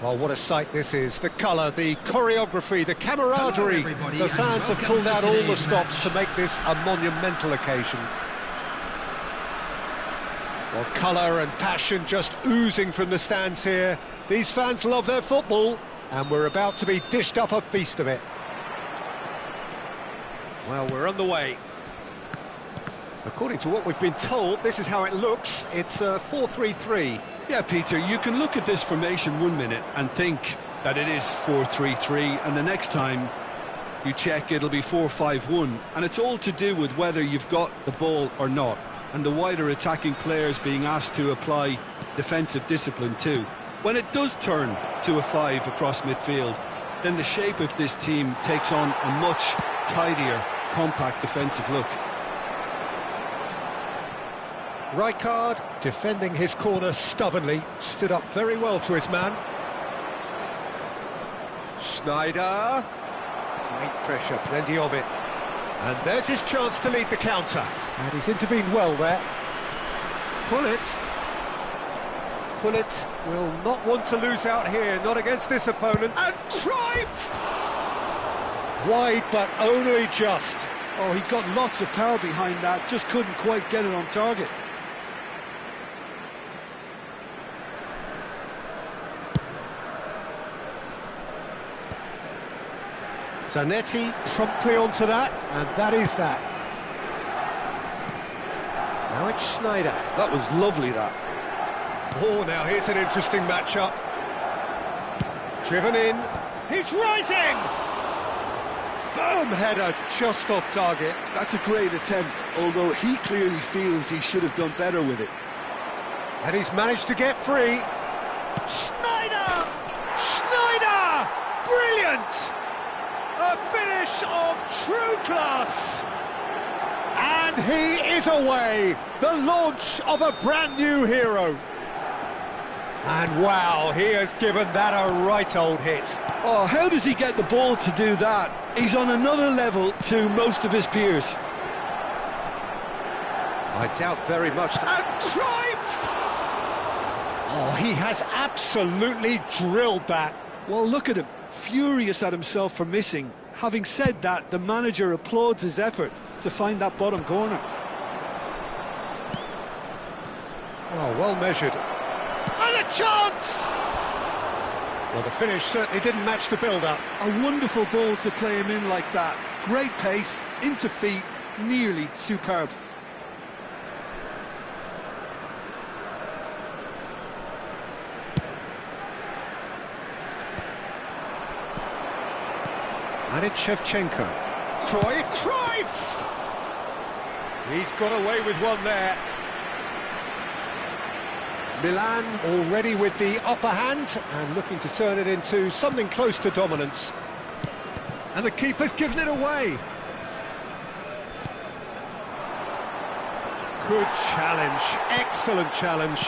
Well, what a sight this is. The colour, the choreography, the camaraderie. The fans have pulled out all the stops to make this a monumental occasion. Well, colour and passion just oozing from the stands here. These fans love their football, and we're about to be dished up a feast of it. Well, we're on the way. According to what we've been told, this is how it looks. It's a 4-3-3. Yeah, Peter, you can look at this formation 1 minute and think that it is 4-3-3, and the next time you check it'll be 4-5-1, and it's all to do with whether you've got the ball or not, and the wider attacking players being asked to apply defensive discipline too. When it does turn to a 5 across midfield, then the shape of this team takes on a much tidier, compact defensive look. Rijkaard, defending his corner stubbornly, stood up very well to his man. Sneijder. Great pressure, plenty of it. And there's his chance to lead the counter. And he's intervened well there. Gullit. Gullit will not want to lose out here, not against this opponent. And Cruyff! Wide, but only just. Oh, he got lots of power behind that, just couldn't quite get it on target. Zanetti promptly onto that, and that is that. Now it's Sneijder. That was lovely, that. Oh, now here's an interesting matchup. Driven in. He's rising! Firm header, just off target. That's a great attempt, although he clearly feels he should have done better with it. And he's managed to get free. Sneijder! Sneijder! Brilliant! A finish of true class! And he is away! The launch of a brand new hero! And wow, he has given that a right old hit. Oh, how does he get the ball to do that? He's on another level to most of his peers. I doubt very much. And Cruyff! Oh, he has absolutely drilled that. Well, look at him, furious at himself for missing. Having said that, the manager applauds his effort to find that bottom corner. Oh, well measured. And a chance! Well, the finish certainly didn't match the build-up. A wonderful ball to play him in like that. Great pace, into feet, nearly superb. And it's Shevchenko. Cruyff! He's got away with one there. Milan already with the upper hand and looking to turn it into something close to dominance. And the keeper's given it away. Good challenge, excellent challenge.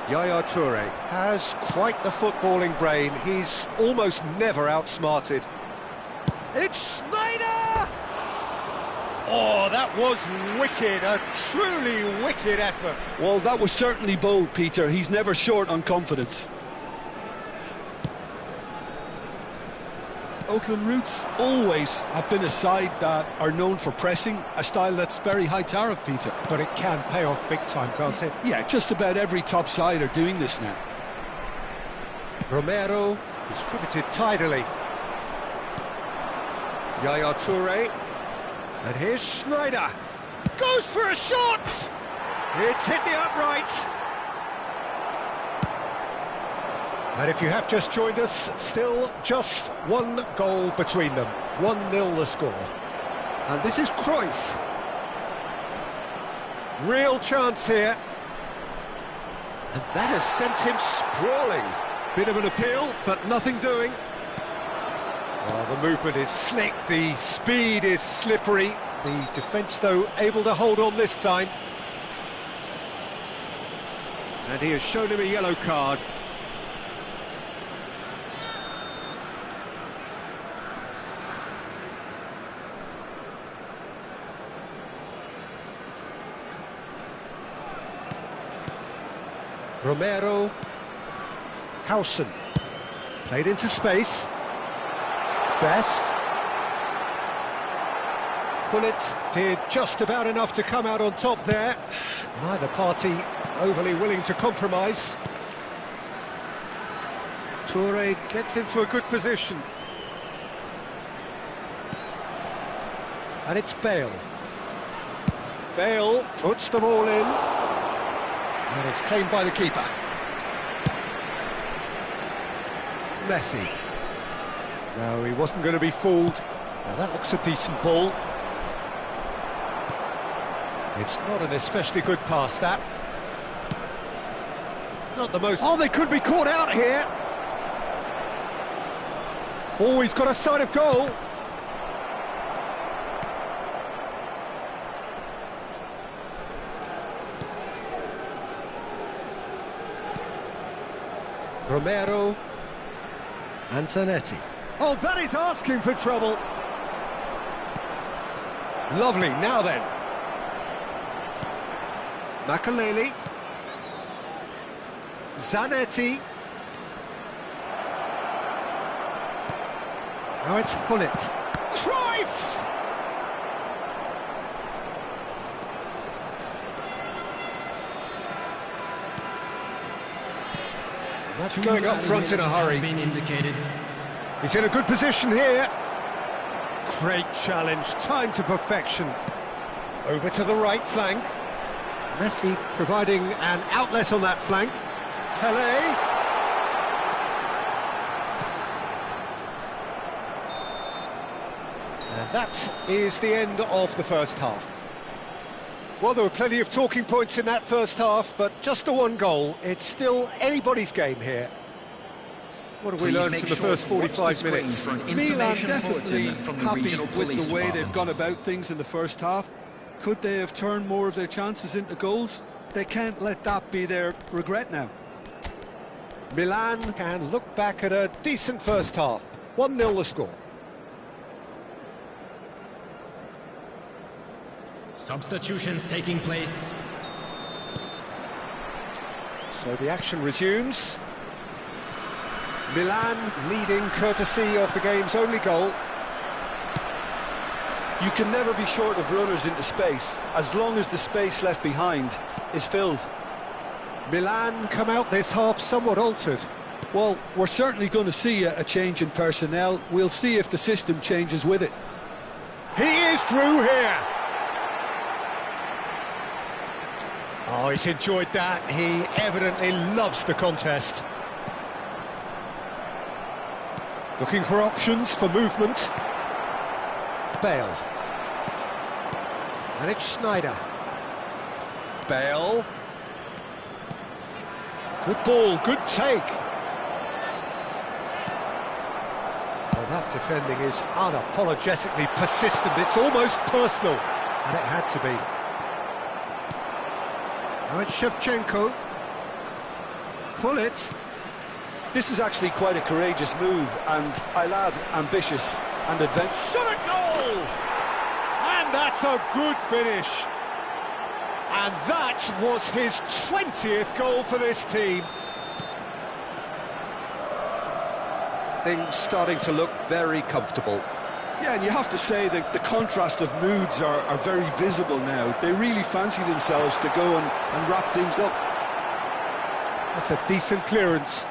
Yaya Toure has quite the footballing brain. He's almost never outsmarted. It's Sneijder! Oh, that was wicked, a truly wicked effort. Well, that was certainly bold, Peter. He's never short on confidence. Oakland Roots always have been a side that are known for pressing, a style that's very high tariff, Peter. But it can pay off big time, can't it? Yeah, just about every top side are doing this now. Romero distributed tidily. Yaya Toure. And here's Schneider. Goes for a shot! It's hit the upright. And if you have just joined us, still just one goal between them. 1-0 the score. And this is Cruyff. Real chance here. And that has sent him sprawling. Bit of an appeal, but nothing doing. Oh, the movement is slick, the speed is slippery. The defence, though, able to hold on this time. And he has shown him a yellow card. Romero. Howson. Played into space. Best. Gullit did just about enough to come out on top there. Neither party overly willing to compromise. Toure gets into a good position. And it's Bale. Bale puts them all in. And it's claimed by the keeper. Messi. No, he wasn't going to be fooled. Now that looks a decent ball. It's not an especially good pass, that. Not the most... Oh, they could be caught out here. Oh, he's got a sight of goal. Romero. And Zanetti. Oh, that is asking for trouble. Lovely, now then. Makaleli. Zanetti. Now it's Gullit. Cruyff! That's going up front in a hurry. He's in a good position here. Great challenge, time to perfection. Over to the right flank. Messi providing an outlet on that flank. Pelé. And that is the end of the first half. Well, there were plenty of talking points in that first half, but just the one goal. It's still anybody's game here. What have we learned from the first 45 minutes? Milan definitely happy with the way they've gone about things in the first half. Could they have turned more of their chances into goals? They can't let that be their regret now. Milan can look back at a decent first half. 1-0 the score. Substitutions taking place. So the action resumes. Milan leading courtesy of the game's only goal. You can never be short of runners into space, as long as the space left behind is filled. Milan come out this half somewhat altered. Well, we're certainly going to see a change in personnel. We'll see if the system changes with it. He is through here. Oh, he's enjoyed that. He evidently loves the contest. Looking for options for movement. Bale. And it's Schneider. Bale. Good ball, good take. Well, that defending is unapologetically persistent. It's almost personal, and it had to be. Now it's Shevchenko. Gullit. This is actually quite a courageous move, and I'll add ambitious and adventurous. Shot a goal! And that's a good finish. And that was his 20th goal for this team. Things starting to look very comfortable. Yeah, and you have to say that the contrast of moods are very visible now. They really fancy themselves to go and wrap things up. That's a decent clearance.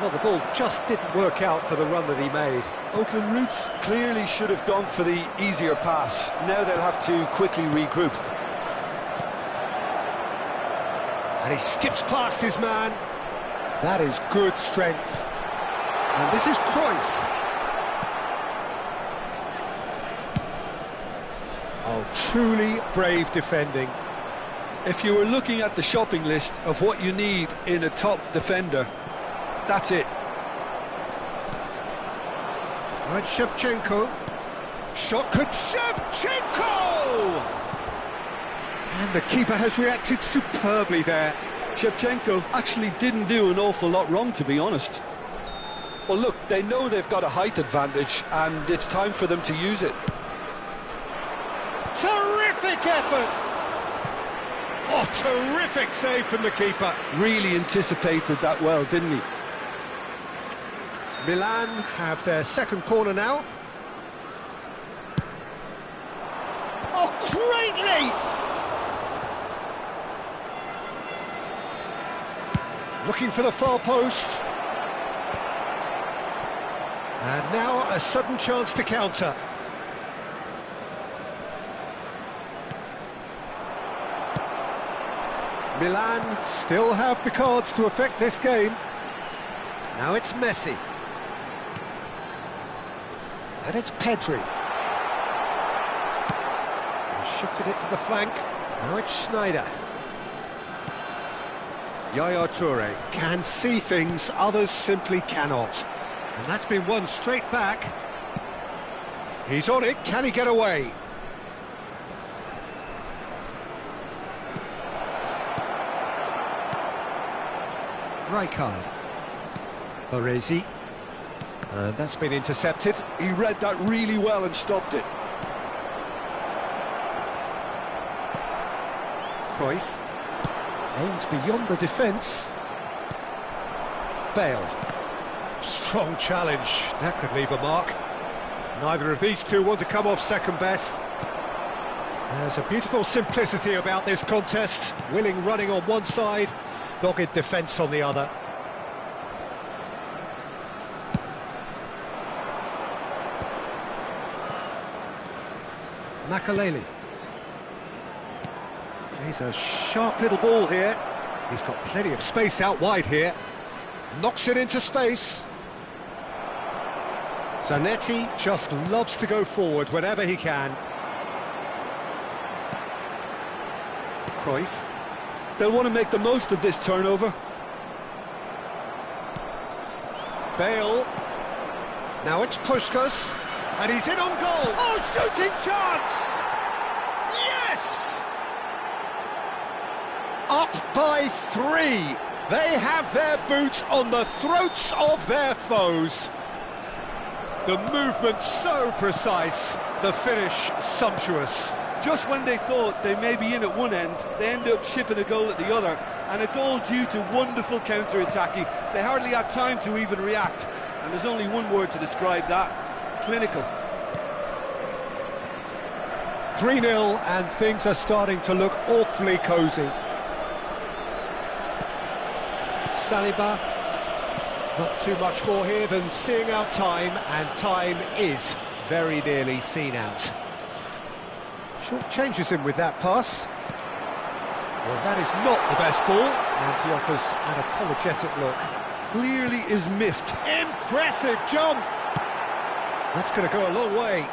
Well, the ball just didn't work out for the run that he made. Oakland Roots clearly should have gone for the easier pass. Now they'll have to quickly regroup. And he skips past his man. That is good strength. And this is Cruyff. Oh, truly brave defending. If you were looking at the shopping list of what you need in a top defender, that's it. Right, Shevchenko. Shot could Shevchenko! And the keeper has reacted superbly there. Shevchenko actually didn't do an awful lot wrong, to be honest. Well, look, they know they've got a height advantage, and it's time for them to use it. Terrific effort! Oh, terrific save from the keeper. Really anticipated that well, didn't he? Milan have their second corner now. Oh, great leap! Looking for the far post. And now a sudden chance to counter. Milan still have the cards to affect this game. Now it's Messi. And it's Pedri. Shifted it to the flank. Now it's Sneijder. Yaya Toure can see things others simply cannot. And that's been won straight back. He's on it, can he get away? Rijkaard. Baresi. And that's been intercepted. He read that really well and stopped it. Cruyff. Aims beyond the defence. Bale. Strong challenge. That could leave a mark. Neither of these two want to come off second best. There's a beautiful simplicity about this contest. Willing running on one side, dogged defence on the other. Makaleli. He's a sharp little ball here. He's got plenty of space out wide here. Knocks it into space. Zanetti just loves to go forward whenever he can. Cruyff. They'll want to make the most of this turnover. Bale. Now it's Puskás. And he's in on goal. Oh, shooting chance! Yes! Up by 3. They have their boot on the throats of their foes. The movement so precise, the finish sumptuous. Just when they thought they may be in at one end, they end up shipping a goal at the other, and it's all due to wonderful counter-attacking. They hardly had time to even react, and there's only one word to describe that: clinical. 3-0, and things are starting to look awfully cosy. Saliba, not too much more here than seeing out time, and time is very nearly seen out. Short changes him with that pass. Well, that is not the best ball, and he offers an apologetic look. Clearly is miffed. Impressive jump! That's going to go a long way.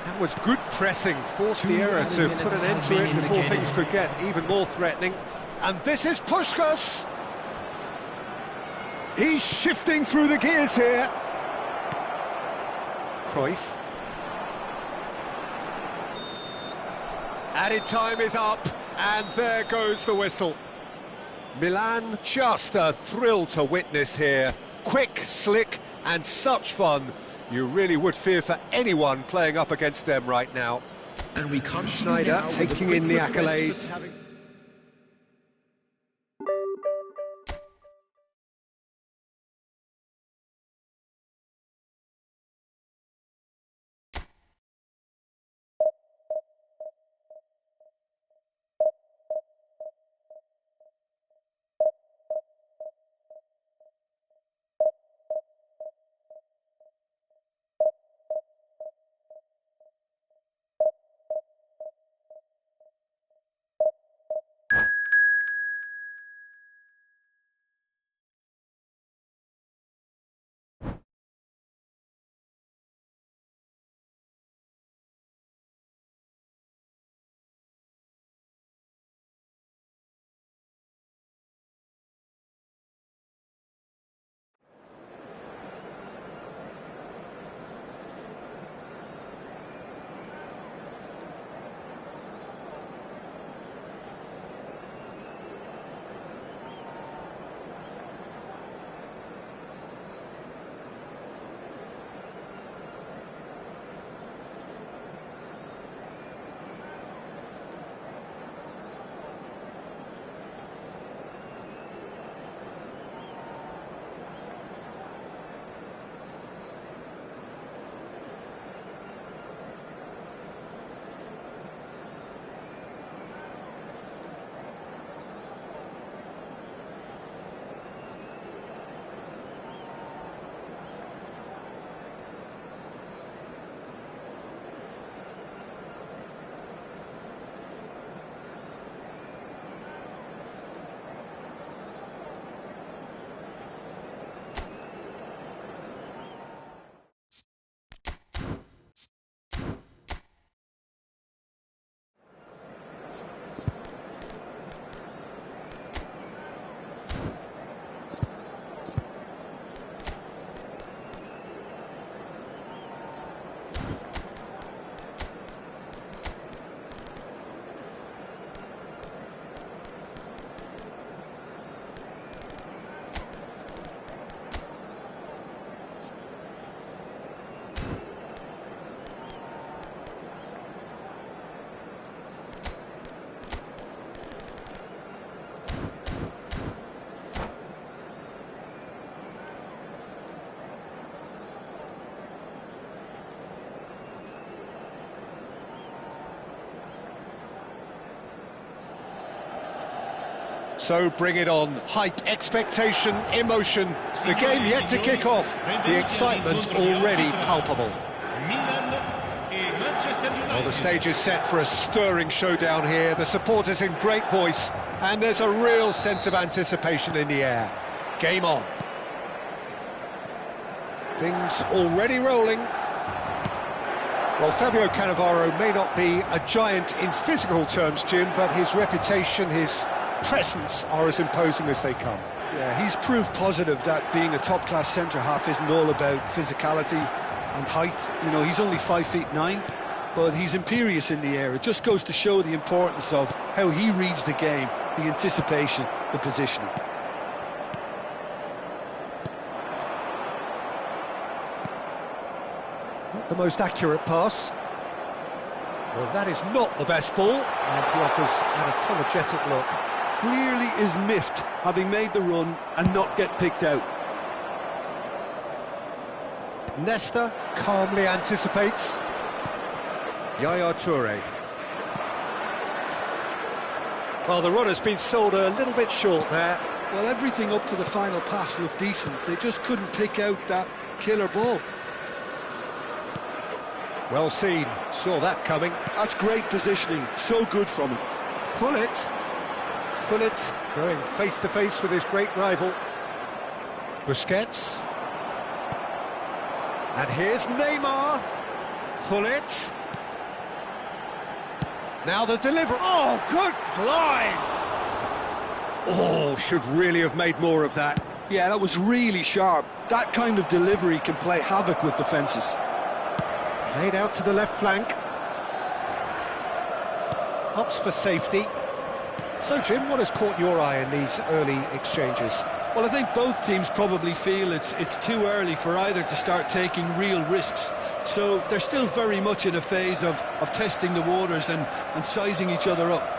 That was good pressing, forced the error to put an end to it before things could get even more threatening. And this is Puskás. He's shifting through the gears here. Cruyff. Added time is up, and there goes the whistle. Milan, just a thrill to witness here. Quick, slick, and such fun. You really would fear for anyone playing up against them right now. And we come Sneijder taking in the accolades. So bring it on. Hype, expectation, emotion. The game yet to kick off. The excitement already palpable. Well, the stage is set for a stirring showdown here. The supporters in great voice, and there's a real sense of anticipation in the air. Game on. Things already rolling. Well, Fabio Cannavaro may not be a giant in physical terms, Jim, but his reputation, his presence are as imposing as they come. Yeah, he's proof positive that being a top-class centre-half isn't all about physicality and height. You know, he's only 5'9", but he's imperious in the air. It just goes to show the importance of how he reads the game, the anticipation, the positioning. Not the most accurate pass. Well, that is not the best ball, and he offers an apologetic look. Clearly is miffed, having made the run and not get picked out. Nesta calmly anticipates. Yaya Toure. Well, the run has been sold a little bit short there. Well, everything up to the final pass looked decent. They just couldn't pick out that killer ball. Well seen, saw that coming. That's great positioning, so good from him. Gullit going face-to-face with his great rival. Busquets. And here's Neymar. Gullit. Now the delivery. Oh, good line! Oh, should really have made more of that. Yeah, that was really sharp. That kind of delivery can play havoc with defences. Played out to the left flank. Ups for safety. So, Jim, what has caught your eye in these early exchanges? Well, I think both teams probably feel it's too early for either to start taking real risks. So they're still very much in a phase of testing the waters and sizing each other up.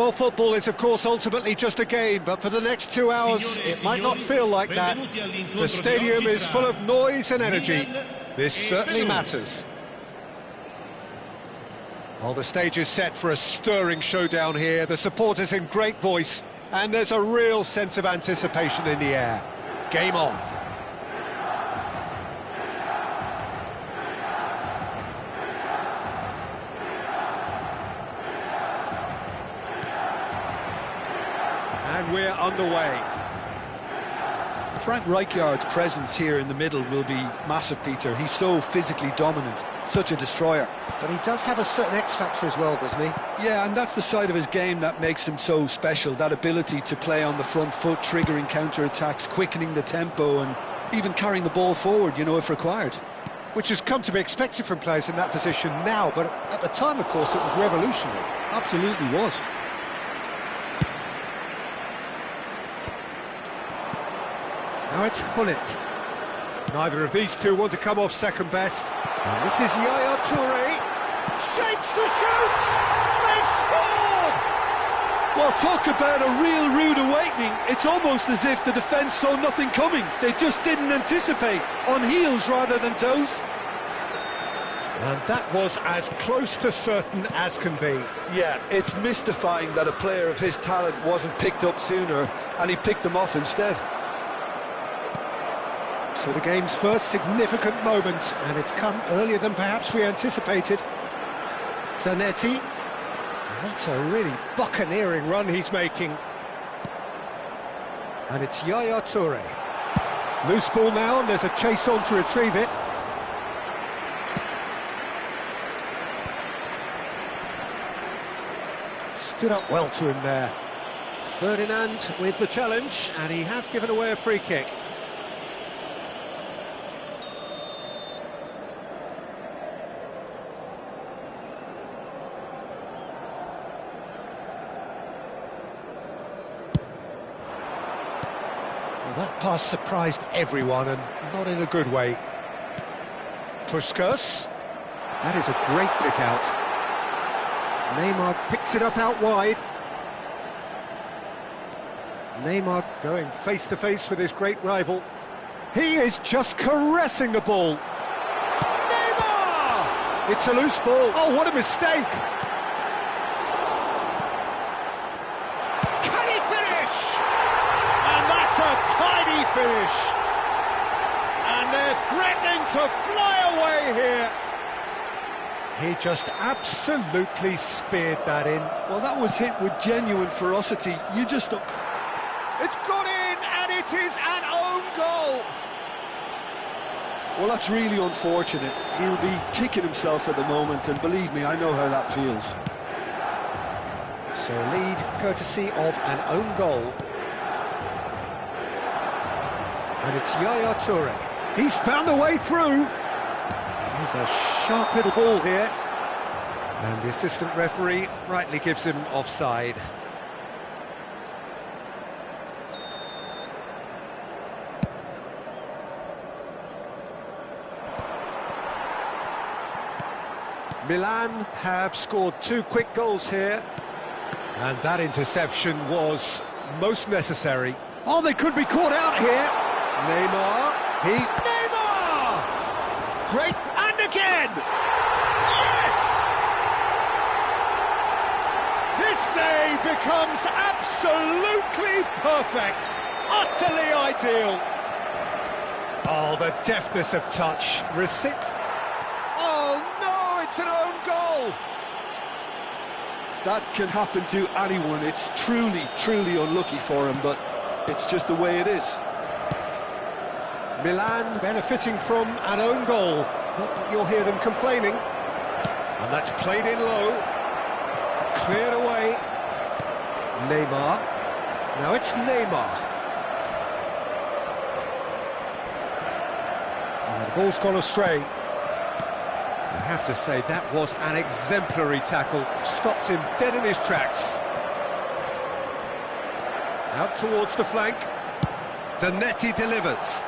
Well, football is, of course, ultimately just a game, but for the next 2 hours, it might not feel like that. The stadium is full of noise and energy. This certainly matters. Well, the stage is set for a stirring showdown here. The supporters in great voice, and there's a real sense of anticipation in the air. Game on. And we're underway. Frank Rijkaard's presence here in the middle will be massive, Peter. He's so physically dominant, such a destroyer. But he does have a certain X-factor as well, doesn't he? Yeah, and that's the side of his game that makes him so special, that ability to play on the front foot, triggering counter-attacks, quickening the tempo, and even carrying the ball forward, you know, if required. Which has come to be expected from players in that position now, but at the time, of course, it was revolutionary. Absolutely was. Now it's Hullet. Neither of these two want to come off second best. And this is Yaya Toure. Shapes to shoot! They've scored! Well, talk about a real rude awakening. It's almost as if the defence saw nothing coming. They just didn't anticipate, on heels rather than toes. And that was as close to certain as can be. Yeah, it's mystifying that a player of his talent wasn't picked up sooner, and he picked them off instead. So the game's first significant moment, and it's come earlier than perhaps we anticipated. Zanetti. And that's a really buccaneering run he's making. And it's Yaya Toure. Loose ball now, and there's a chase on to retrieve it. Stood up well to him there. Ferdinand with the challenge, and he has given away a free kick. Well, that pass surprised everyone, and not in a good way. Puskas. That is a great pick out. Neymar picks it up out wide. Neymar going face-to-face with his great rival. He is just caressing the ball. Neymar! It's a loose ball. Oh, what a mistake! Can he finish? And that's a tidy finish. And they're threatening to fly away here. He just absolutely speared that in. Well, that was hit with genuine ferocity. You just don't... It's gone in, and it is an own goal. Well, that's really unfortunate. He'll be kicking himself at the moment, and believe me, I know how that feels. So a lead courtesy of an own goal. And it's Yaya Toure. He's found a way through. There's a sharp little ball here. And the assistant referee rightly gives him offside. Milan have scored 2 quick goals here. And that interception was most necessary. Oh, they could be caught out here. Neymar. He's Neymar! Great, and again! Yes! This day becomes absolutely perfect. Utterly ideal. Oh, the deftness of touch. Oh, no, it's an own goal. That can happen to anyone. It's truly, truly unlucky for him, but it's just the way it is. Milan benefiting from an own goal. Not that you'll hear them complaining. And that's played in low. Cleared away. Neymar. Now it's Neymar. And the ball's gone astray. I have to say, that was an exemplary tackle. Stopped him dead in his tracks. Out towards the flank. Zanetti delivers.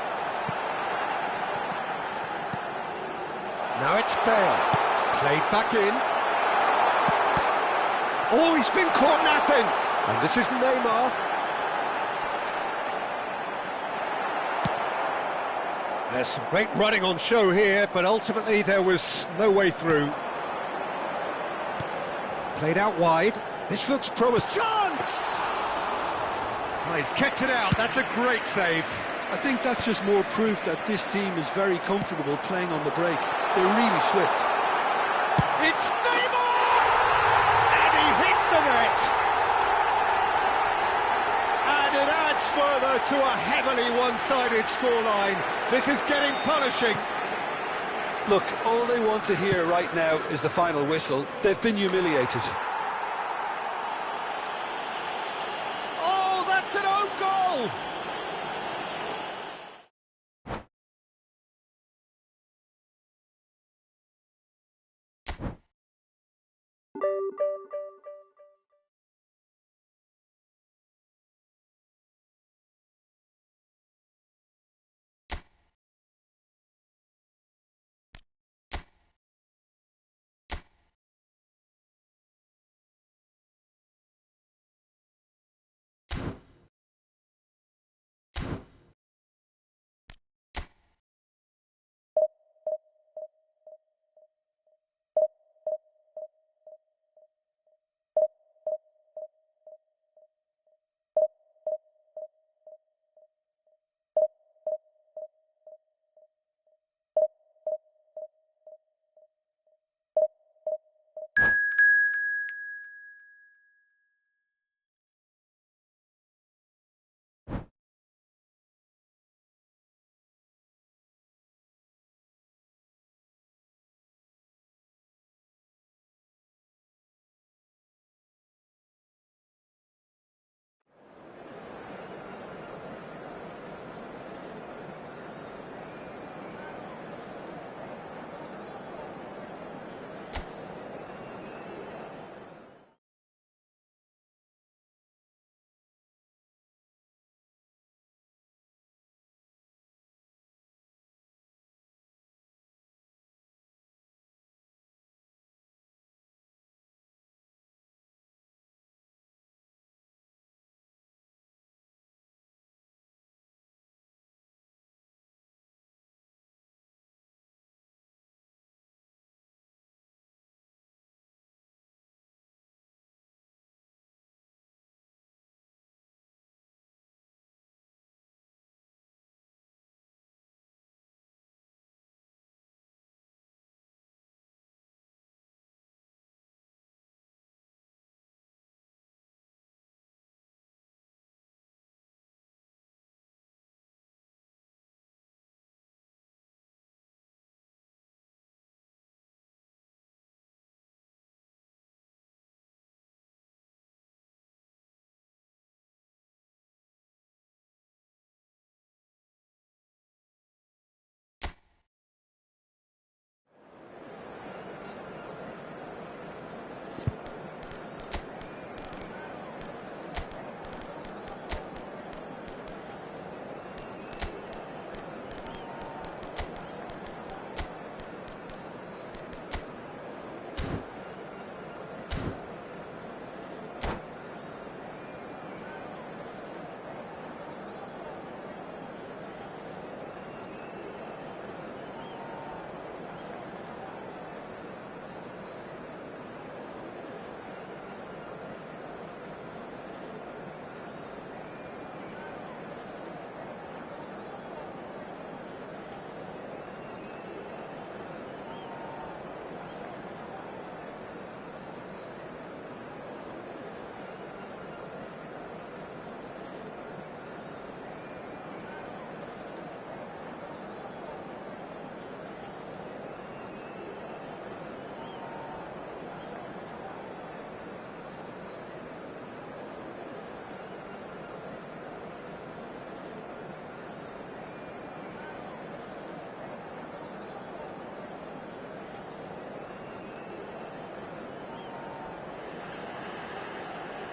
Now it's Bale. Played back in. Oh, he's been caught napping. And this is Neymar. There's some great running on show here, but ultimately there was no way through. Played out wide. This looks promising. Chance! Oh, he's kept it out. That's a great save. I think that's just more proof that this team is very comfortable playing on the break. They're really swift. It's Neymar! And he hits the net! And it adds further to a heavily one-sided scoreline. This is getting punishing. Look, all they want to hear right now is the final whistle. They've been humiliated. Oh, that's an own goal!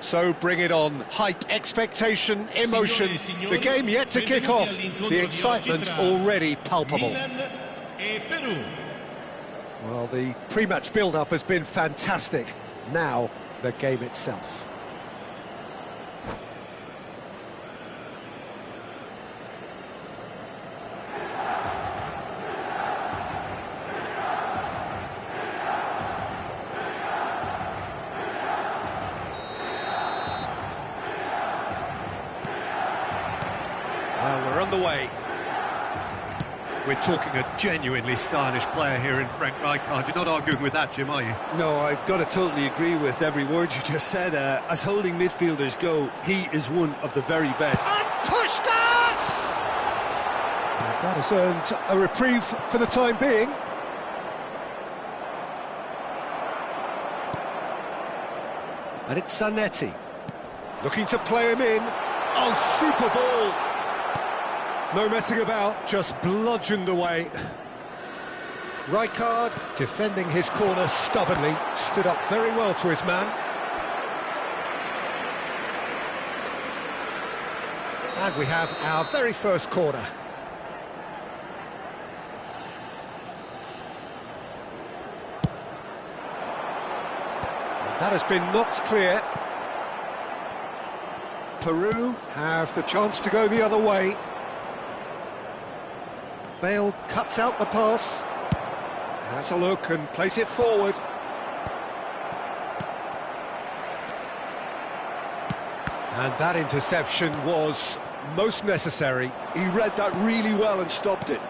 So bring it on. Hype, expectation, emotion. The game yet to kick off. The excitement already palpable. Well, the pre-match build-up has been fantastic. Now, the game itself. Well, we're underway. We're talking a genuinely stylish player here in Frank Rijkaard. You're not arguing with that, Jim, are you? No, I've got to totally agree with every word you just said. As holding midfielders go, he is one of the very best. And Puskás! That has earned a reprieve for the time being. And it's Zanetti. Looking to play him in. Oh, super ball! No messing about, just bludgeoned away. Rijkaard, defending his corner stubbornly, stood up very well to his man. And we have our very first corner. That has been knocked clear. Peru have the chance to go the other way. Bale cuts out the pass, has a look and plays it forward. And that interception was most necessary. He read that really well and stopped it.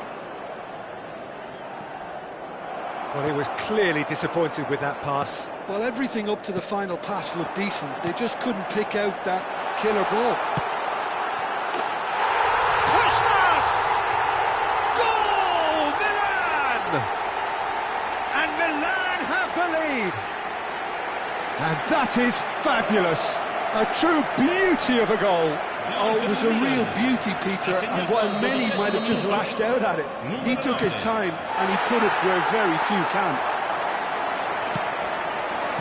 Well, he was clearly disappointed with that pass. Well, everything up to the final pass looked decent. They just couldn't pick out that killer ball. And Milan have the lead. And that is fabulous. A true beauty of a goal. Oh, it was a real beauty, Peter, and while many might have just lashed out at it, he took his time and he put it where very few can.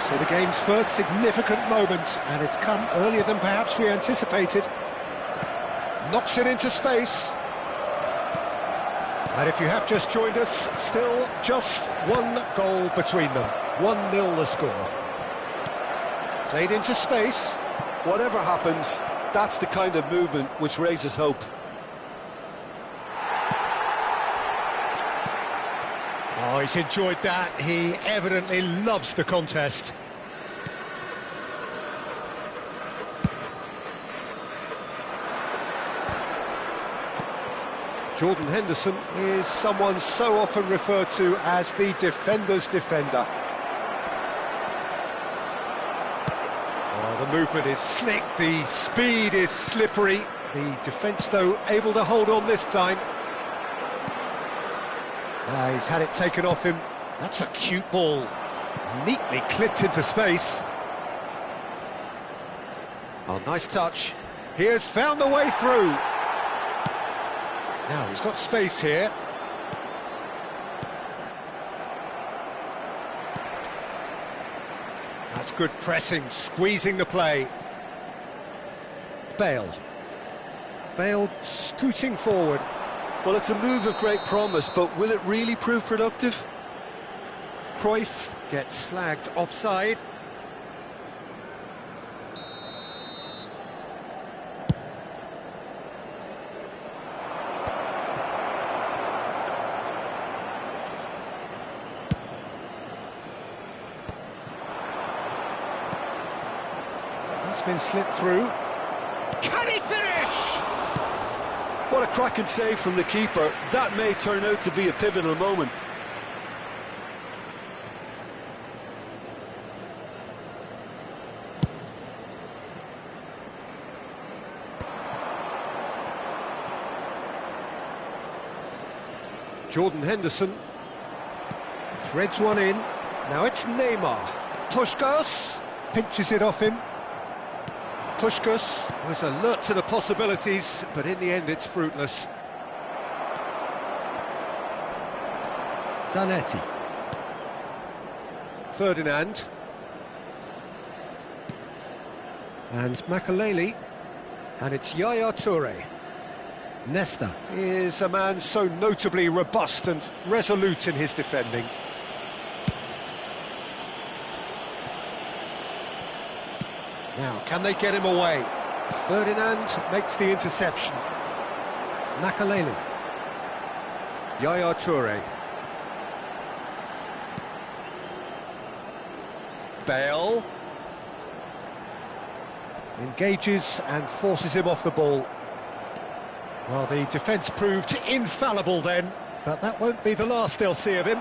So the game's first significant moment, and it's come earlier than perhaps we anticipated. Knocks it into space. And if you have just joined us, still just one goal between them. 1-0 the score. Played into space. Whatever happens, that's the kind of movement which raises hope. Oh, he's enjoyed that. He evidently loves the contest. Jordan Henderson is someone so often referred to as the defender's defender. Oh, the movement is slick, the speed is slippery. The defence, though, able to hold on this time. He's had it taken off him. That's a cute ball. Neatly clipped into space. Oh, nice touch. He has found the way through. Now, he's got space here. That's good pressing, squeezing the play. Bale. Bale scooting forward. Well, it's a move of great promise, but will it really prove productive? Cruyff gets flagged offside. That's been slipped through. Can he finish? What a cracking save from the keeper. That may turn out to be a pivotal moment. Jordan Henderson threads one in. Now it's Neymar. Puskás pinches it off him. Puskás was alert to the possibilities, but in the end it's fruitless. Zanetti. Ferdinand. And Makaleli. And it's Yaya Touré. Nesta is a man so notably robust and resolute in his defending. Now, can they get him away? Ferdinand makes the interception. Makaleli. Yaya Toure. Bale. Engages and forces him off the ball. Well, the defence proved infallible then, but that won't be the last they'll see of him.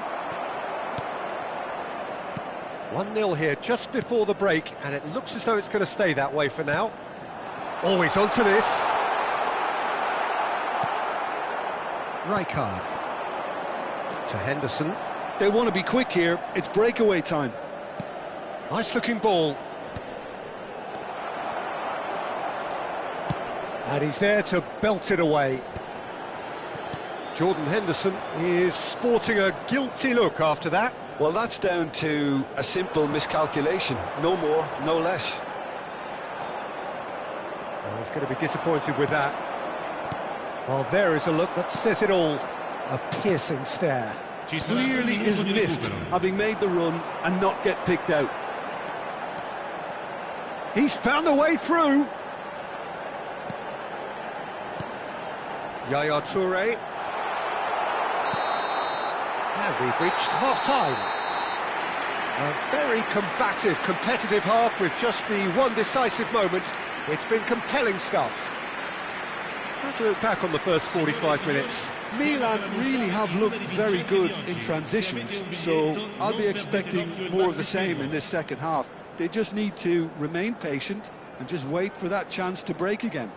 1-0 here just before the break, and it looks as though it's going to stay that way for now. Always onto this. Rijkaard. To Henderson. They want to be quick here, it's breakaway time. Nice looking ball. And he's there to belt it away. Jordan Henderson is sporting a guilty look after that. Well, that's down to a simple miscalculation. No more, no less. Well, he's going to be disappointed with that. Well, there is a look that says it all. A piercing stare. Clearly is miffed, having made the run and not get picked out. He's found a way through. Yaya Toure. And we've reached half-time. A very combative, competitive half with just the one decisive moment. It's been compelling stuff. Have to look back on the first 45 minutes. Milan really have looked very good in transitions, so I'll be expecting more of the same in this second half. They just need to remain patient and just wait for that chance to break again.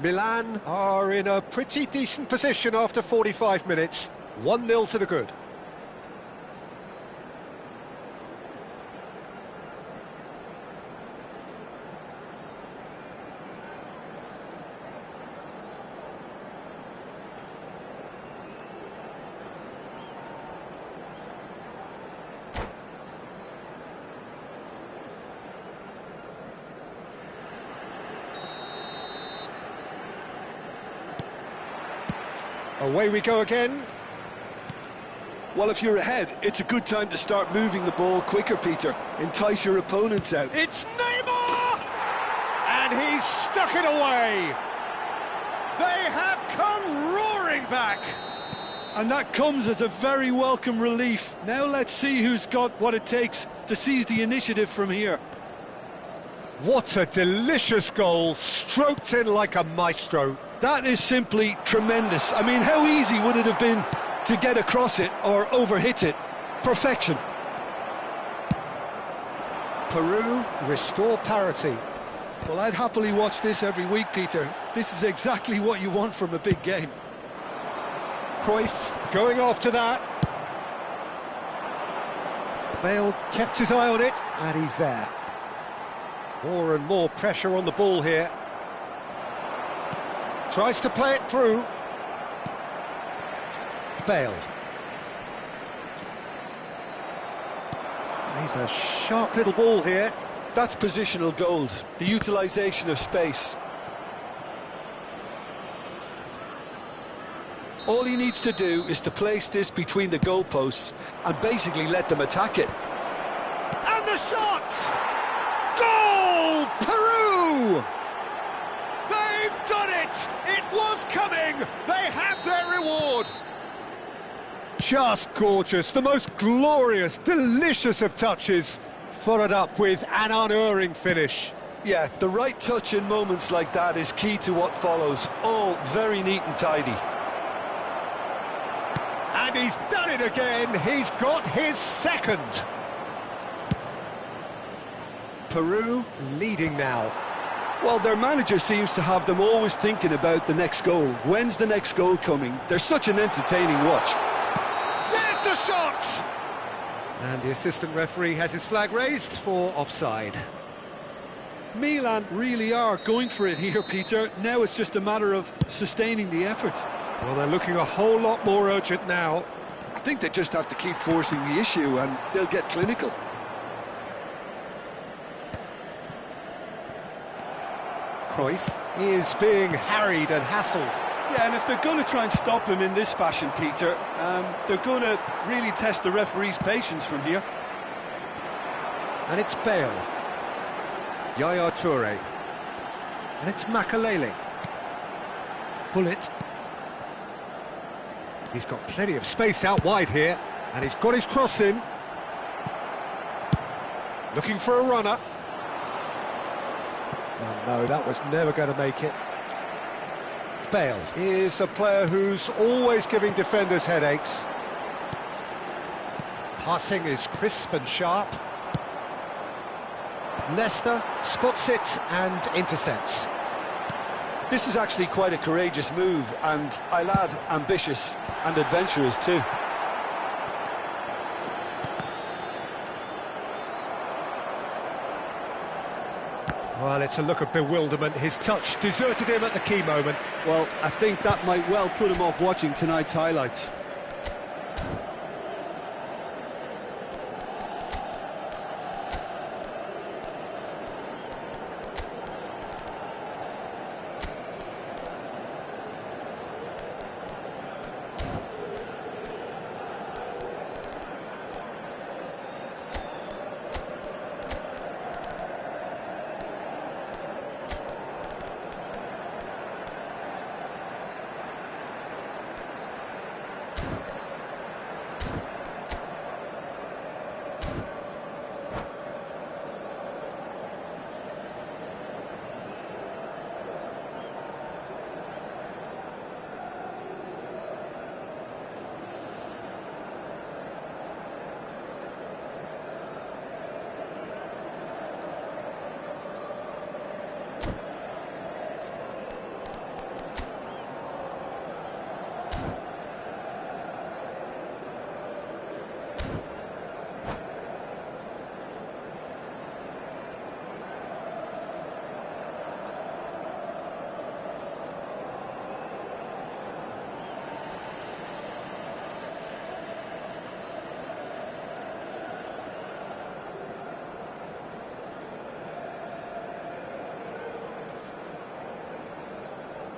Milan are in a pretty decent position after 45 minutes. 1-0 to the good. Away we go again. Well, if you're ahead, it's a good time to start moving the ball quicker, Peter. Entice your opponents out. It's Neymar! And he's stuck it away. They have come roaring back. And that comes as a very welcome relief. Now let's see who's got what it takes to seize the initiative from here. What a delicious goal, stroked in like a maestro. That is simply tremendous. I mean, how easy would it have been to get across it or overhit it? Perfection. Peru restore parity. Well, I'd happily watch this every week, Peter. This is exactly what you want from a big game. Cruyff going after that. Bale kept his eye on it, and he's there. More and more pressure on the ball here. Tries to play it through. Bale. He's a sharp little ball here. That's positional gold, the utilisation of space. All he needs to do is to place this between the goalposts and basically let them attack it. And the shot! Goal! Peru! They've done it! It was coming! They have their reward! Just gorgeous, the most glorious, delicious of touches, followed up with an unerring finish. Yeah, the right touch in moments like that is key to what follows. All very neat and tidy. And he's done it again, he's got his second. Peru leading now. Well, their manager seems to have them always thinking about the next goal. When's the next goal coming? They're such an entertaining watch. There's the shot! And the assistant referee has his flag raised for offside. Milan really are going for it here, Peter. Now it's just a matter of sustaining the effort. Well, they're looking a whole lot more urgent now. I think they just have to keep forcing the issue and they'll get clinical. Cruyff is being harried and hassled. Yeah, and if they're going to try and stop him in this fashion, Peter, they're going to really test the referee's patience from here. And it's Bale. Yaya Toure. And it's Makalele. Bullet. He's got plenty of space out wide here, and he's got his cross in. Looking for a runner. Oh no, that was never going to make it. Bale is a player who's always giving defenders headaches. Passing is crisp and sharp. Leicester spots it and intercepts. This is actually quite a courageous move, and I'll add ambitious and adventurous too. Well, it's a look of bewilderment. His touch deserted him at the key moment. Well, I think that might well put him off watching tonight's highlights.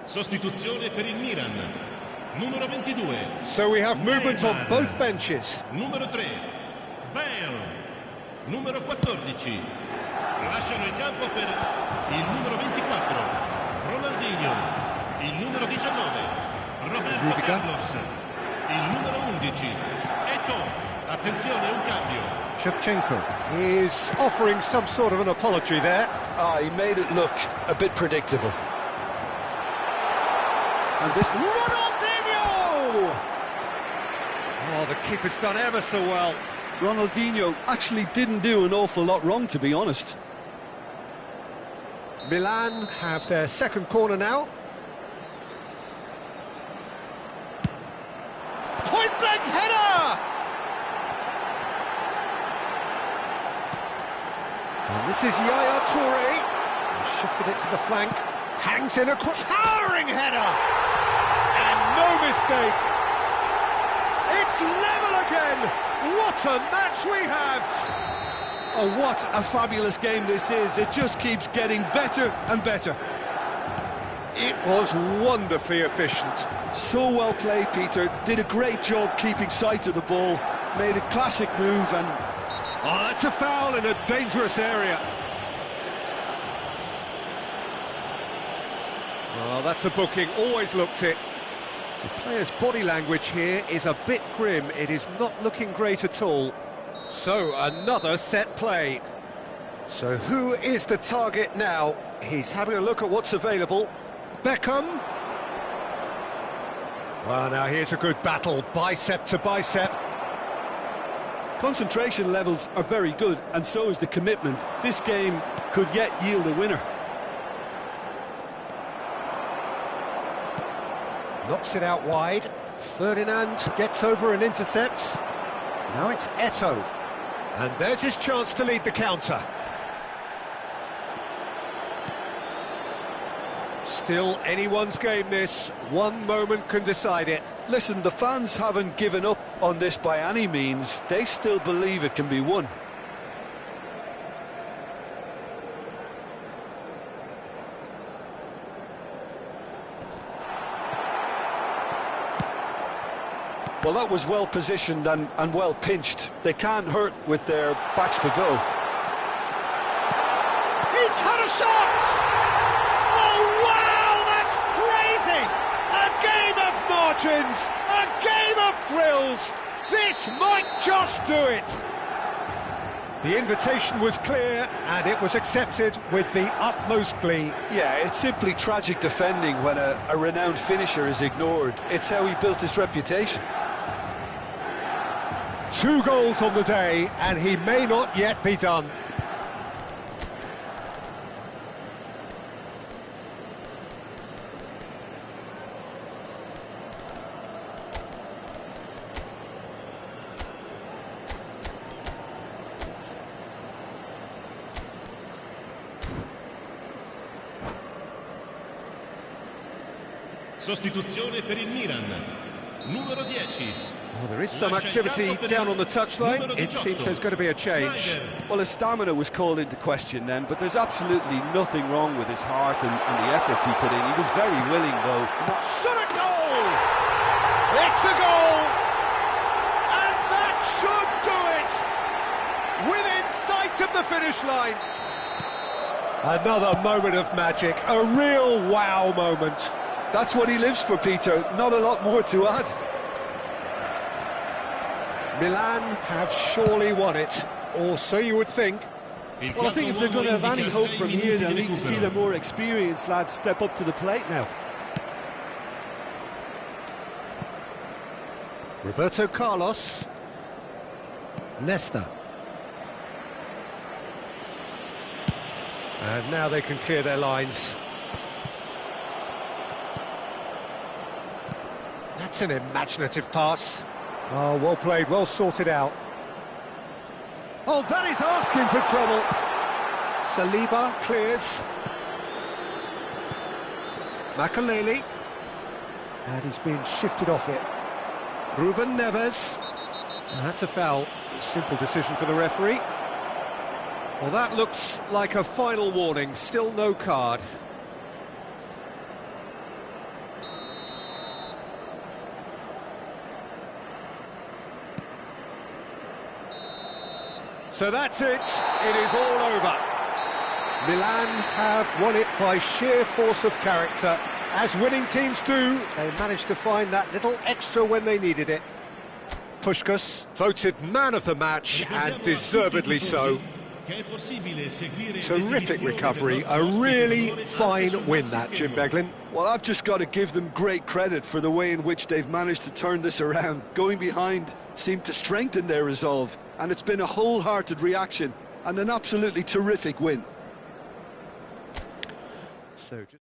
Sostituzione per il Milan. Numero 22. So we have movement on both benches. Numero 3. Bale. Numero 14. Lasciano il campo per il numero 24. Ronaldinho. Il numero 19. Roberto Rudiger. Carlos. Il numero 11. Eto'o. Attenzione, un cambio. Shevchenko is offering some sort of an apology there. He made it look a bit predictable. And this Ronaldinho! Oh, the keeper's done ever so well. Ronaldinho actually didn't do an awful lot wrong, to be honest. Milan have their second corner now. Point-blank header! And this is Yaya Toure. Shifted it to the flank. Hangs in a towering header! And no mistake! It's level again! What a match we have! Oh, what a fabulous game this is. It just keeps getting better and better. It was wonderfully efficient. So well played, Peter. Did a great job keeping sight of the ball. Made a classic move and... Oh, that's a foul in a dangerous area. Well, that's a booking, always looked it. The player's body language here is a bit grim. It is not looking great at all. So, another set play. So, who is the target now? He's having a look at what's available. Beckham. Well, now here's a good battle, bicep to bicep. Concentration levels are very good, and so is the commitment. This game could yet yield a winner. Knocks it out wide. Ferdinand gets over and intercepts. Now it's Eto'o. And there's his chance to lead the counter. Still anyone's game this. One moment can decide it. Listen, the fans haven't given up on this by any means. They still believe it can be won. Well, that was well positioned and well pinched. They can't hurt with their backs to go. He's had a shot! Oh, wow, that's crazy! A game of margins, a game of thrills. This might just do it. The invitation was clear, and it was accepted with the utmost glee. Yeah, it's simply tragic defending when a renowned finisher is ignored. It's how he built his reputation. 2 goals on the day, and he may not yet be done. Sostituzione per il Milan. Numero 10. Well, there is some activity down on the touchline. It seems there's going to be a change. Well, his stamina was called into question then, but there's absolutely nothing wrong with his heart and the efforts he put in. He was very willing, though. Shot a goal! It's a goal! And that should do it! Within sight of the finish line. Another moment of magic, a real wow moment. That's what he lives for, Peter. Not a lot more to add. Milan have surely won it, or so you would think. Well, I think if they're going to have any hope from here, they'll need to see the more experienced lads step up to the plate now. Roberto Carlos. Nesta. And now they can clear their lines. That's an imaginative pass. Oh, well played, well sorted out. Oh, that is asking for trouble. Saliba clears. Makaleli. And he's being shifted off it. Ruben Neves. And that's a foul. Simple decision for the referee. Well, that looks like a final warning. Still no card. So that's it. It is all over. Milan have won it by sheer force of character. As winning teams do, they managed to find that little extra when they needed it. Puskás voted man of the match, and deservedly so. Terrific recovery, a really fine win that, Jim Beglin. Well, I've just got to give them great credit for the way in which they've managed to turn this around. Going behind seemed to strengthen their resolve, and it's been a wholehearted reaction and an absolutely terrific win. So just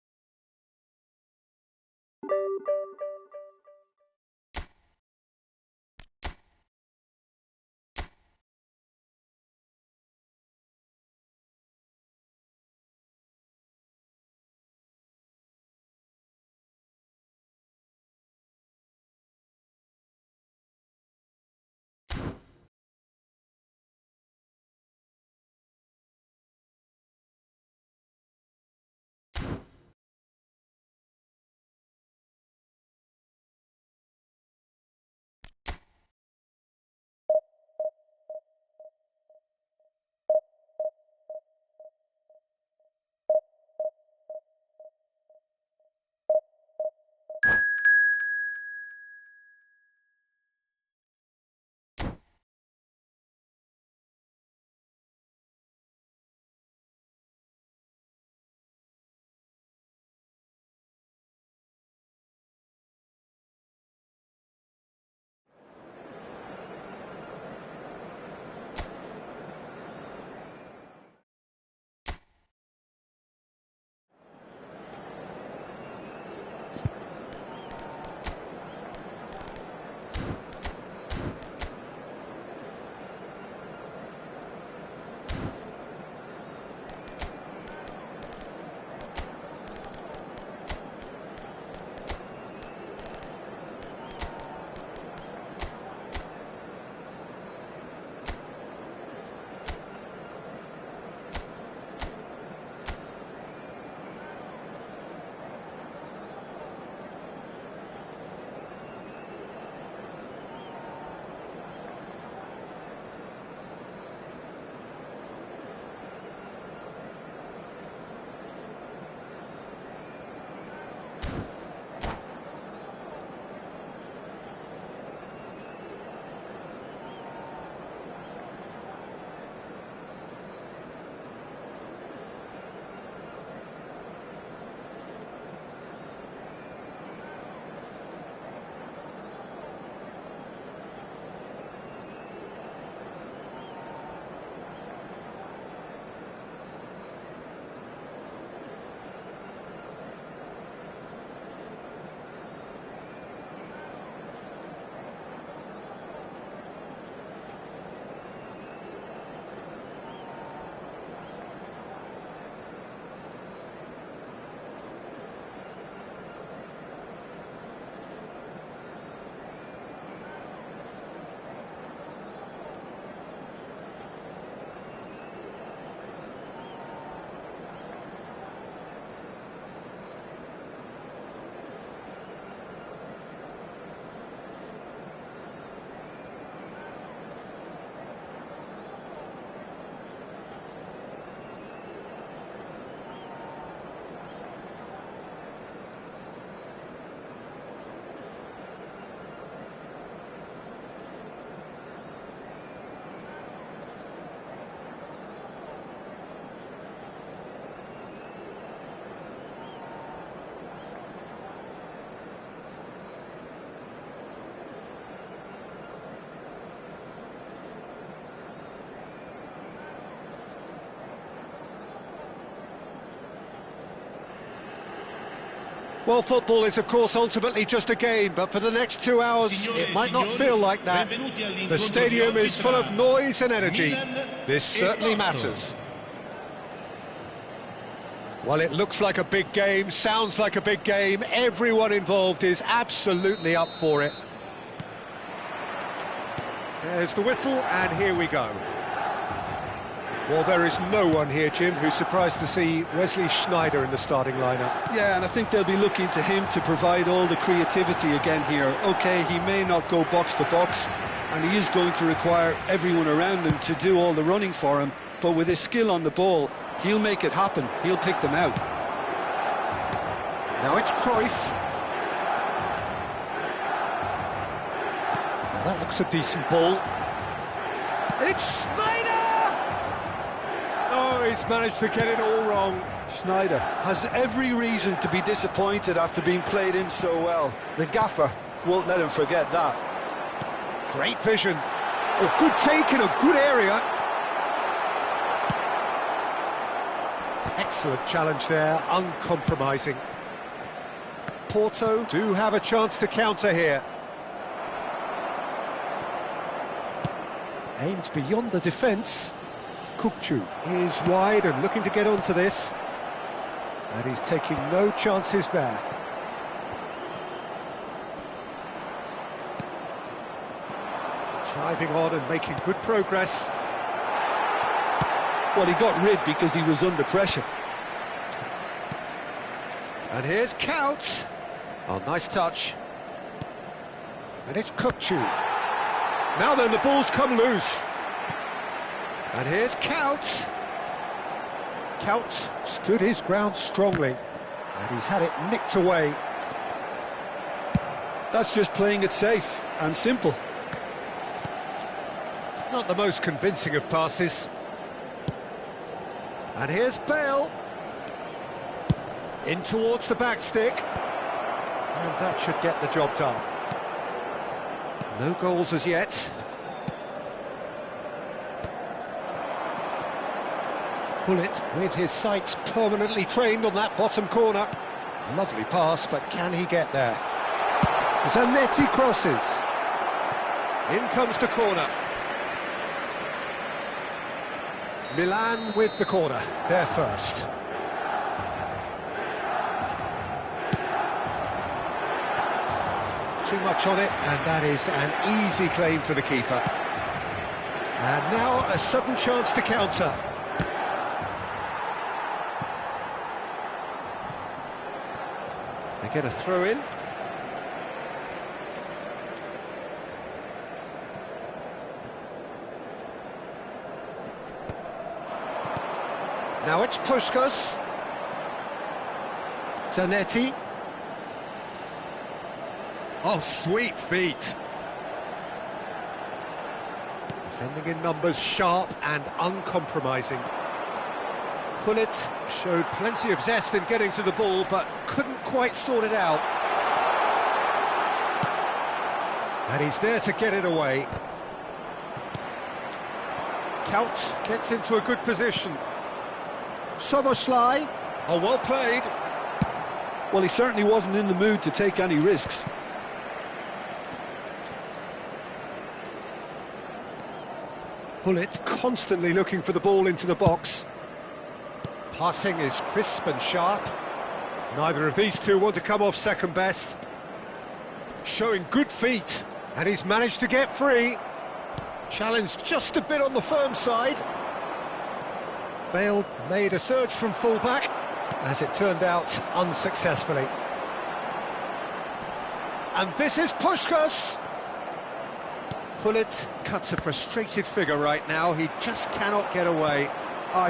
Well, football is, of course, ultimately just a game, but for the next 2 hours, it might not feel like that. The stadium is full of noise and energy. This certainly matters. Well, it looks like a big game, sounds like a big game. Everyone involved is absolutely up for it. There's the whistle, and here we go. Well, there is no one here, Jim, who's surprised to see Wesley Sneijder in the starting lineup. Yeah, and I think they'll be looking to him to provide all the creativity again here. OK, he may not go box to box, and he is going to require everyone around him to do all the running for him, but with his skill on the ball, he'll make it happen. He'll pick them out. Now it's Cruyff. Now that looks a decent ball. It's Sneijder! Oh, he's managed to get it all wrong. Sneijder has every reason to be disappointed after being played in so well. The gaffer won't let him forget that. Great vision. Oh, good take in a good area. Excellent challenge there, uncompromising. Porto do have a chance to counter here. Aimed beyond the defence. Kukçu is wide and looking to get onto this. And he's taking no chances there. Driving on and making good progress. Well, he got rid because he was under pressure. And here's Kaut. Oh, nice touch. And it's Kukçu. Now then, the ball's come loose. And here's Kaut. Kaut stood his ground strongly, and he's had it nicked away. That's just playing it safe and simple. Not the most convincing of passes. And here's Bale. In towards the back stick. And that should get the job done. No goals as yet. Bullet with his sights permanently trained on that bottom corner. Lovely pass, but can he get there? Zanetti crosses. In comes the corner. Milan with the corner, there first. Too much on it, and that is an easy claim for the keeper. And now a sudden chance to counter. They get a throw in. Now it's Puskás. Zanetti. Oh, sweet feet. Defending in numbers, sharp and uncompromising. Gullit showed plenty of zest in getting to the ball, but couldn't quite sort it out. And he's there to get it away. Kaut gets into a good position. Szoboszlai. Oh, well played. Well, he certainly wasn't in the mood to take any risks. Gullit constantly looking for the ball into the box. Passing is crisp and sharp. Neither of these two want to come off second best. Showing good feet, and he's managed to get free. Challenged just a bit on the firm side. Bale made a surge from fullback, as it turned out unsuccessfully. And this is Puskás. Gullit cuts a frustrated figure right now. He just cannot get away.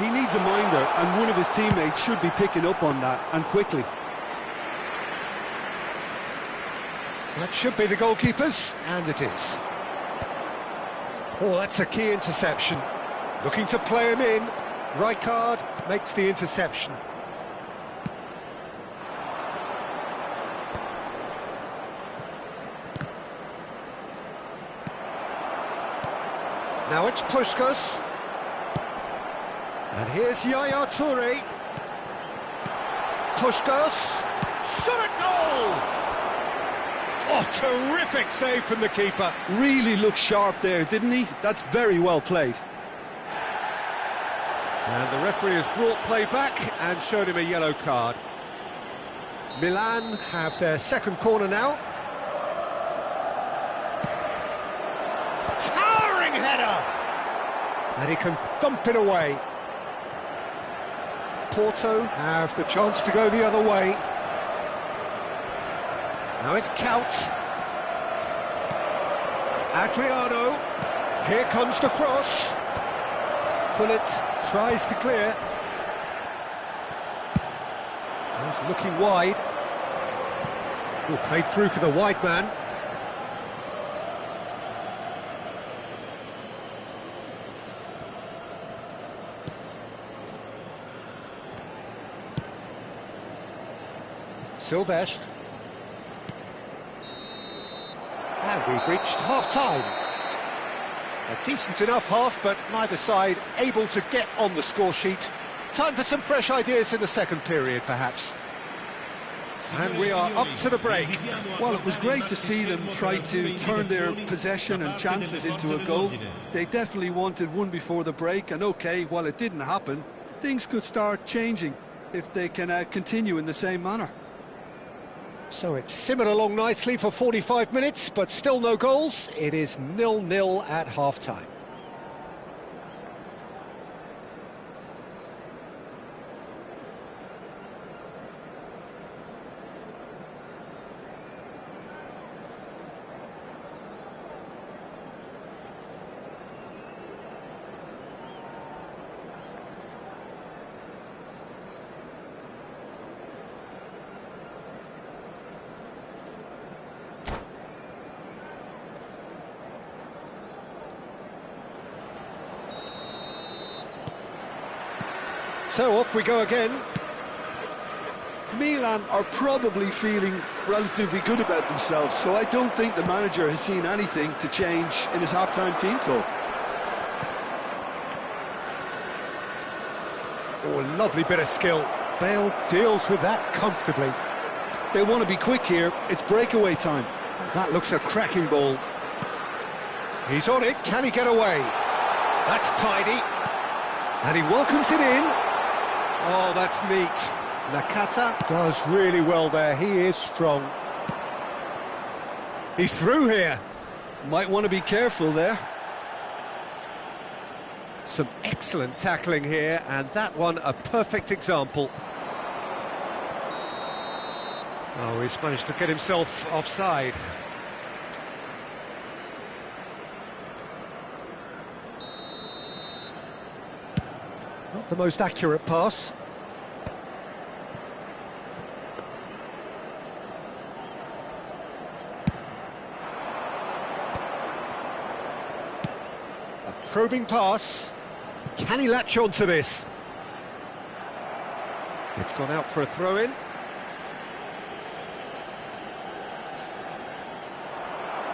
He needs a minder, and one of his teammates should be picking up on that, and quickly. That should be the goalkeeper's, and it is. Oh, that's a key interception. Looking to play him in. Rijkaard makes the interception. Now it's Puskás. And here's Yaya Touré. Puskás. Shot at goal! Oh, terrific save from the keeper. Really looked sharp there, didn't he? That's very well played. And the referee has brought play back and showed him a yellow card. Milan have their second corner now. Towering header! And he can thump it away. Porto have the chance to go the other way. Now it's Count. Adriano. Here comes the cross. Gullit tries to clear. He's looking wide. Oh, played through for the wide man. Silvestre. And we've reached half-time. A decent enough half, but neither side able to get on the score sheet. Time for some fresh ideas in the second period, perhaps. And we are up to the break. Well, it was great to see them try to turn their possession and chances into a goal. They definitely wanted one before the break, and okay, while it didn't happen, things could start changing if they can continue in the same manner. So it's simmered along nicely for 45 minutes, but still no goals. It is 0-0 at half-time. So off we go again. Milan are probably feeling relatively good about themselves, so I don't think the manager has seen anything to change in his half-time team talk. Oh, lovely bit of skill. Bale deals with that comfortably. They want to be quick here. It's breakaway time. That looks a cracking ball. He's on it. Can he get away? That's tidy. And he welcomes it in. Oh, that's neat. Nakata does really well there. He is strong. He's through here. Might want to be careful there. Some excellent tackling here, and that one a perfect example. Oh, he's managed to get himself offside. Not the most accurate pass. A probing pass. Can he latch on to this? It's gone out for a throw-in.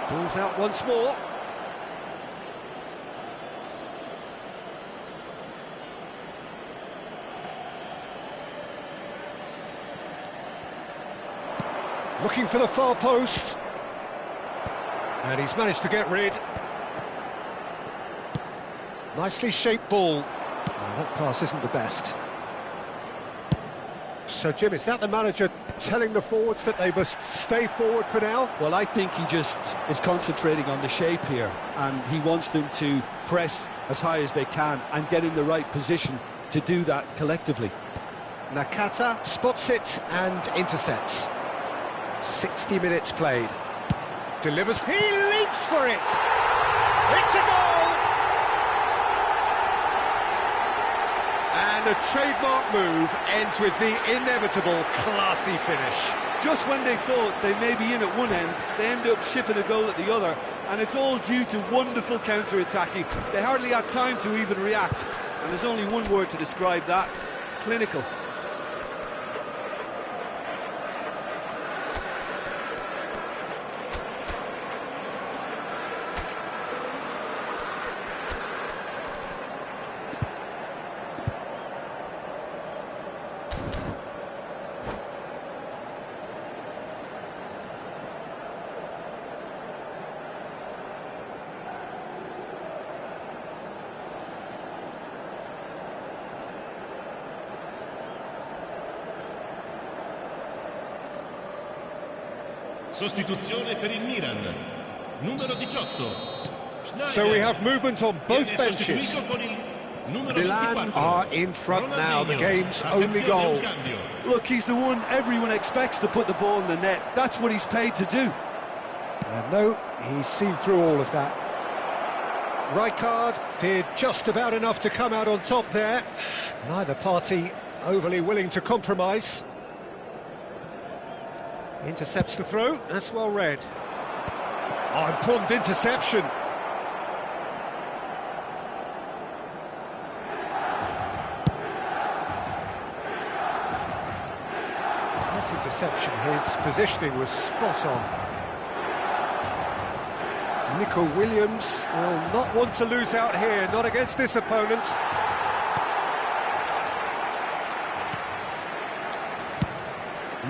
Ball's out once more. Looking for the far post. And he's managed to get rid. Nicely shaped ball. Oh, that pass isn't the best. So, Jim, is that the manager telling the forwards that they must stay forward for now? Well, I think he just is concentrating on the shape here, and he wants them to press as high as they can and get in the right position to do that collectively. Nakata spots it and intercepts. 60 minutes played. Delivers. He leaps for it! It's a goal! And a trademark move ends with the inevitable classy finish. Just when they thought they may be in at one end, they end up shipping a goal at the other, and it's all due to wonderful counter-attacking. They hardly had time to even react, and there's only one word to describe that: clinical. Sostituzione per il Milan. Numero 18. So we have movement on both benches. Milan are in front now, the game's only goal. Look, he's the one everyone expects to put the ball in the net. That's what he's paid to do. No, he's seen through all of that. Rijkaard did just about enough to come out on top there. Neither party overly willing to compromise. Intercepts the throw, that's well read. Oh, important interception. This interception, his positioning was spot on. Nico Williams will not want to lose out here, not against this opponent.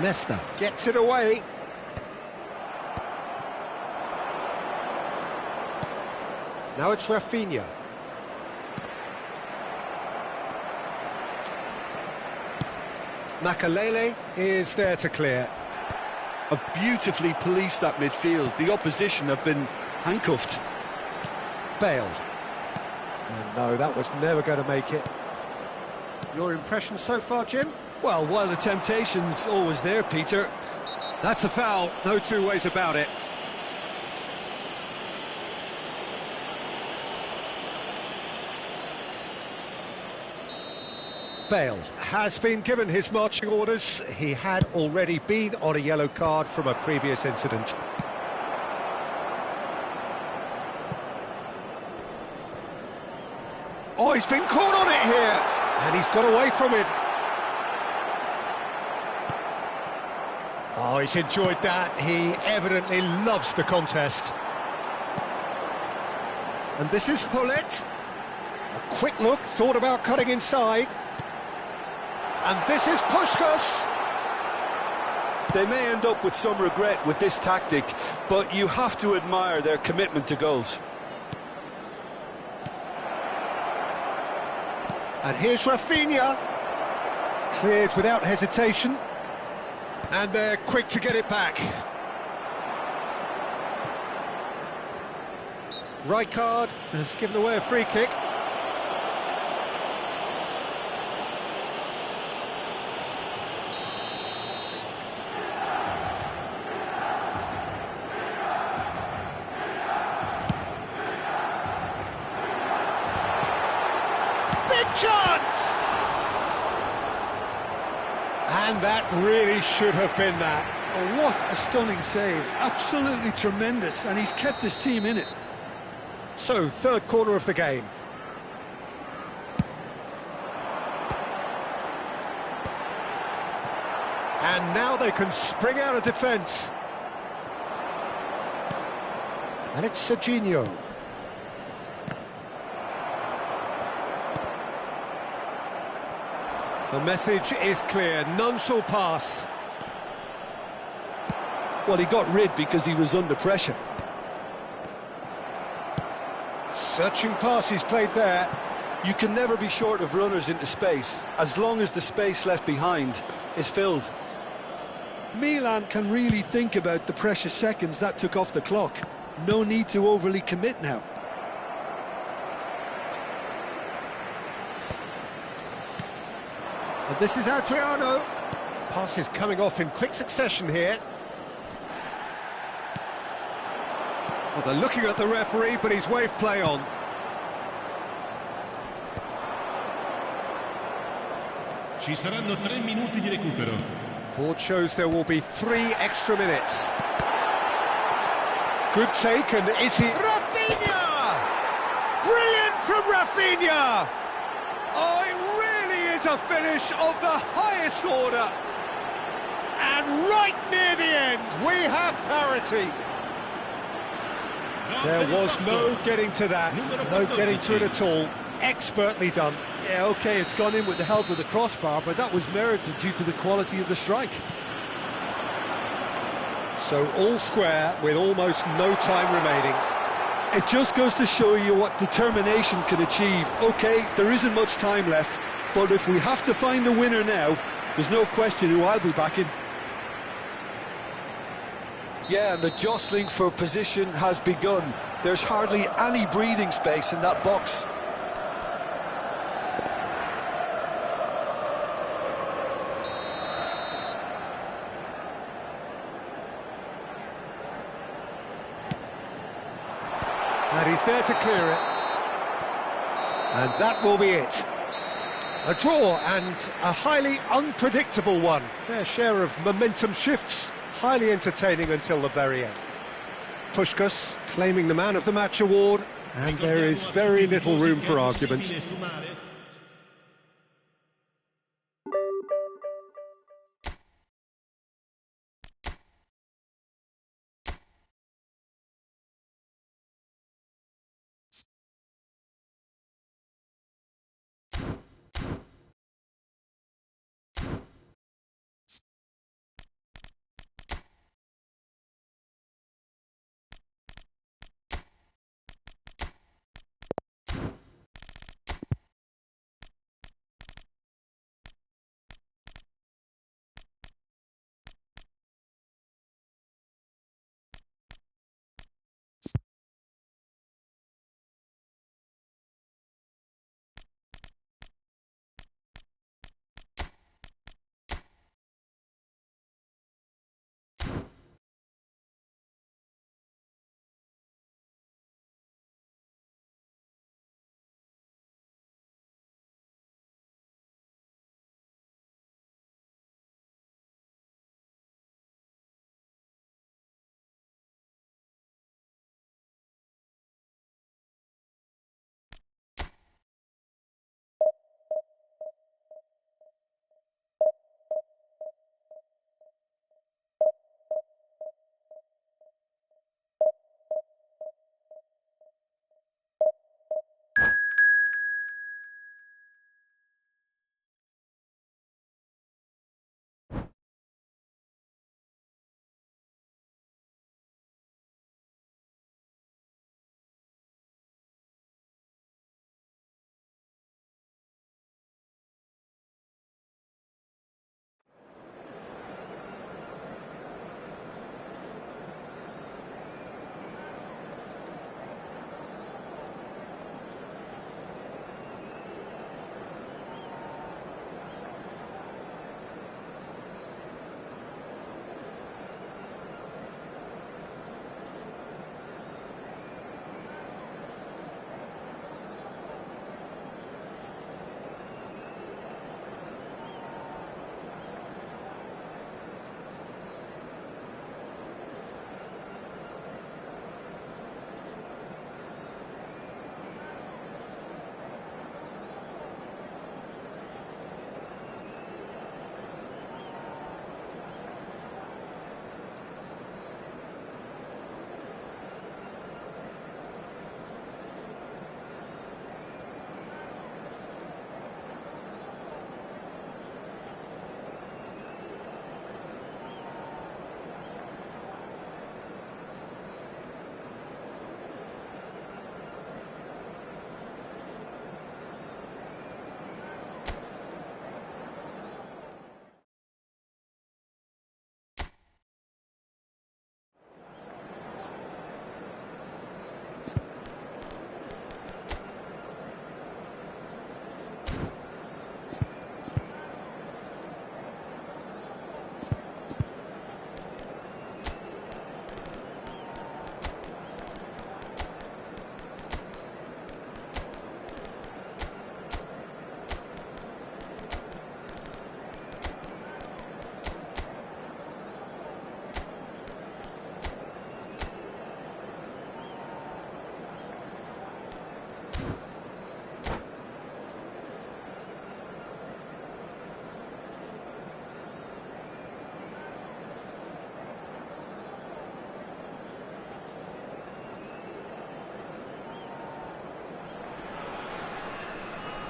Nesta gets it away. Now it's Rafinha. Makalele is there to clear. Have beautifully policed that midfield. The opposition have been handcuffed. Bale. Oh, no, that was never going to make it. Your impression so far, Jim? Well, while the temptation's always there, Peter. That's a foul, no two ways about it. Bale has been given his marching orders. He had already been on a yellow card from a previous incident. Oh, he's been caught on it here, and he's got away from it. Oh, he's enjoyed that. He evidently loves the contest. And this is Hullet. A quick look, thought about cutting inside. And this is Puskás. They may end up with some regret with this tactic, but you have to admire their commitment to goals. And here's Rafinha. Cleared without hesitation. And they're quick to get it back. Rijkaard has given away a free kick. Big chance! And that really should have been that. Oh, what a stunning save. Absolutely tremendous, and he's kept his team in it. So, third corner of the game. And now they can spring out of defence. And it's Serginho. The message is clear, none shall pass. Well, he got rid because he was under pressure. Searching pass he's played there. You can never be short of runners into space, as long as the space left behind is filled. Milan can really think about the precious seconds that took off the clock. No need to overly commit now. And this is Adriano. Passes coming off in quick succession here. Well, they're looking at the referee, but he's waved play on. Ci saranno 3 minuti di recupero. Board shows there will be 3 extra minutes. Good take, and is he... Rafinha! Brilliant from Rafinha! Oh, it really is a finish of the highest order. And right near the end, we have parity. There was no getting to that, no getting to it at all. Expertly done. Yeah, OK, it's gone in with the help of the crossbar, but that was merited due to the quality of the strike. So all square with almost no time remaining. It just goes to show you what determination can achieve. OK, there isn't much time left, but if we have to find the winner now, there's no question who I'll be backing. Yeah, and the jostling for position has begun. There's hardly any breathing space in that box. And he's there to clear it. And that will be it. A draw, and a highly unpredictable one. Fair share of momentum shifts, highly entertaining until the very end. Puskás claiming the Man of the Match award, and there is very little room for argument.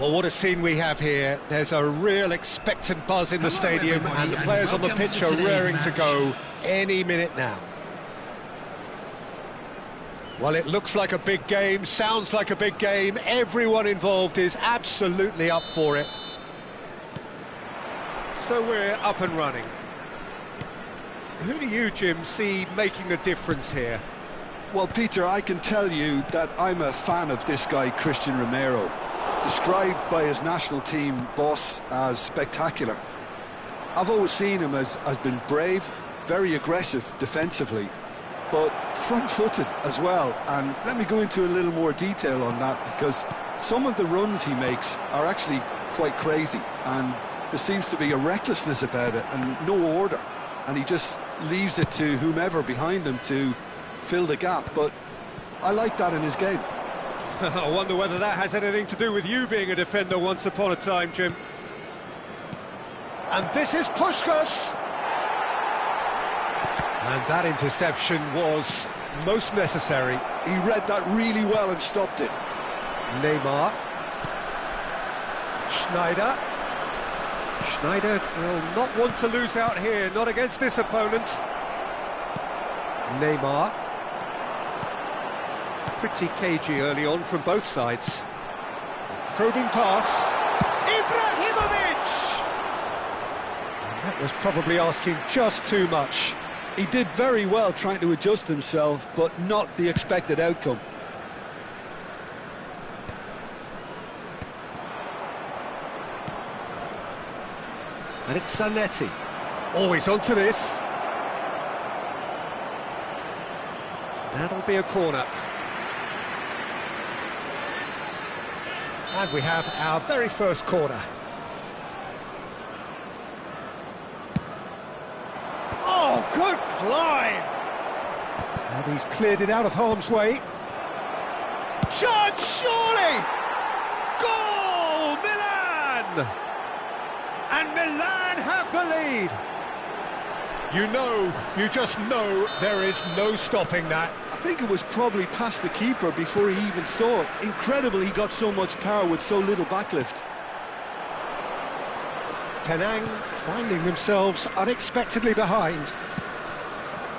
Well, what a scene we have here. There's a real expectant buzz in the stadium, and the players on the pitch are raring to go any minute now. Well, it looks like a big game, sounds like a big game. Everyone involved is absolutely up for it. So we're up and running. who do you, Jim, see making the difference here? Well, Peter, I can tell you that I'm a fan of this guy, Christian Romero, described by his national team boss as spectacular. I've always seen him as been brave, very aggressive defensively, but front-footed as well. And let me go into a little more detail on that, because some of the runs he makes are actually quite crazy, and there seems to be a recklessness about it and no order, and he just leaves it to whomever behind him to fill the gap. But I like that in his game. I wonder whether that has anything to do with you being a defender once upon a time, Jim. And this is Puskás. And that interception was most necessary. He read that really well and stopped it. Neymar. Schneider. Schneider will not want to lose out here, not against this opponent. Neymar. Pretty cagey early on from both sides. Probing pass. Ibrahimovic! And that was probably asking just too much. He did very well trying to adjust himself, but not the expected outcome. And it's Zanetti. Always onto this. That'll be a corner. And we have our very first corner. Oh, good climb! And he's cleared it out of harm's way. Chance, surely! Goal, Milan! And Milan have the lead. You just know there is no stopping that. I think it was probably past the keeper before he even saw it. Incredible he got so much power with so little backlift. Penang finding themselves unexpectedly behind.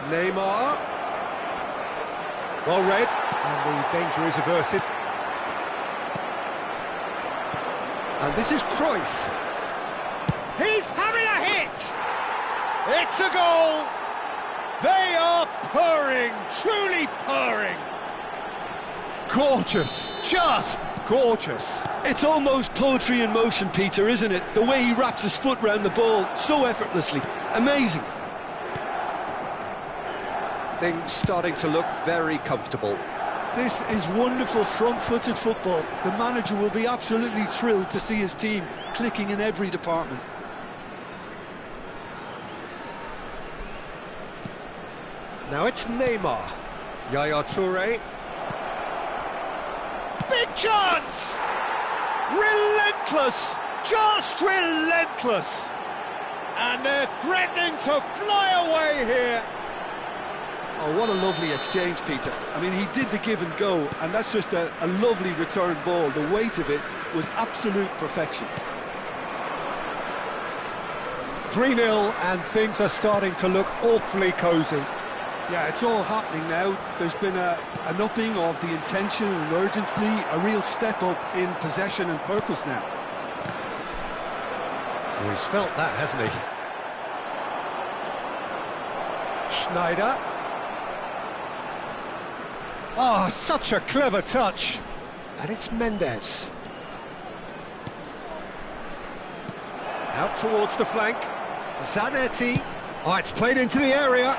Neymar. Well read, and the danger is averted. And this is Cruyff. He's having a hit! It's a goal! They are purring, truly purring. Gorgeous, just gorgeous. It's almost poetry in motion, Peter, isn't it? The way he wraps his foot round the ball so effortlessly. Amazing. Things starting to look very comfortable. This is wonderful front-footed football. The manager will be absolutely thrilled to see his team clicking in every department. Now it's Neymar. Yaya Touré. Big chance! Relentless! Just relentless! And they're threatening to fly away here. Oh, what a lovely exchange, Peter. I mean, he did the give and go, and that's just a lovely return ball. The weight of it was absolute perfection. 3-0, and things are starting to look awfully cosy. Yeah, it's all happening now. There's been an upping of the intention and urgency, a real step up in possession and purpose now. Oh, he's felt that, hasn't he? Schneider. Oh, such a clever touch. And it's Mendes. Out towards the flank. Zanetti. Oh, it's played into the area.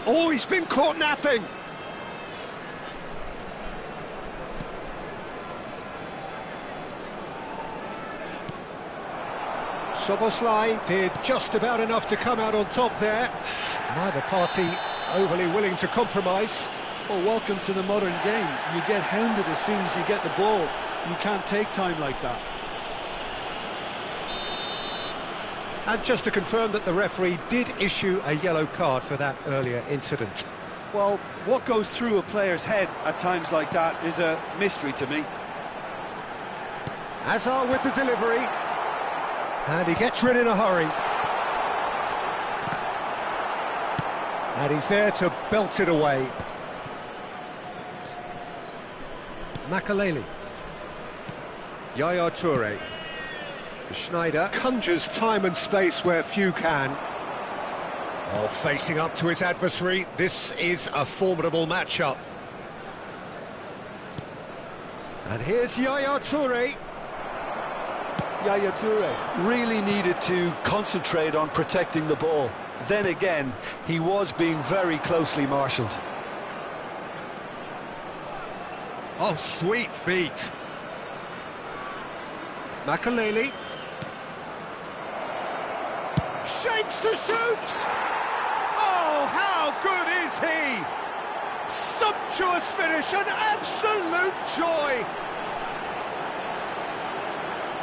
Oh, he's been caught napping. Szoboszlai did just about enough to come out on top there. Neither party overly willing to compromise. Well, welcome to the modern game. You get hounded as soon as you get the ball. You can't take time like that. And just to confirm that the referee did issue a yellow card for that earlier incident. Well, what goes through a player's head at times like that is a mystery to me. Hazard with the delivery. And he gets rid in a hurry. And he's there to belt it away. Makaleli. Yaya Touré. Schneider conjures time and space where few can. Oh, facing up to his adversary, this is a formidable matchup. And here's Yaya Toure. Yaya Toure really needed to concentrate on protecting the ball. Then again, he was being very closely marshalled. Oh, sweet feet. Makaleli. Shapes to shoot! Oh, how good is he? Sumptuous finish, an absolute joy!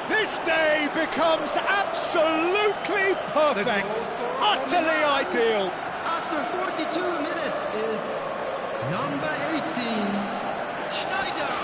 This day becomes absolutely perfect, utterly ideal. After 42 minutes is number 18, Schneider.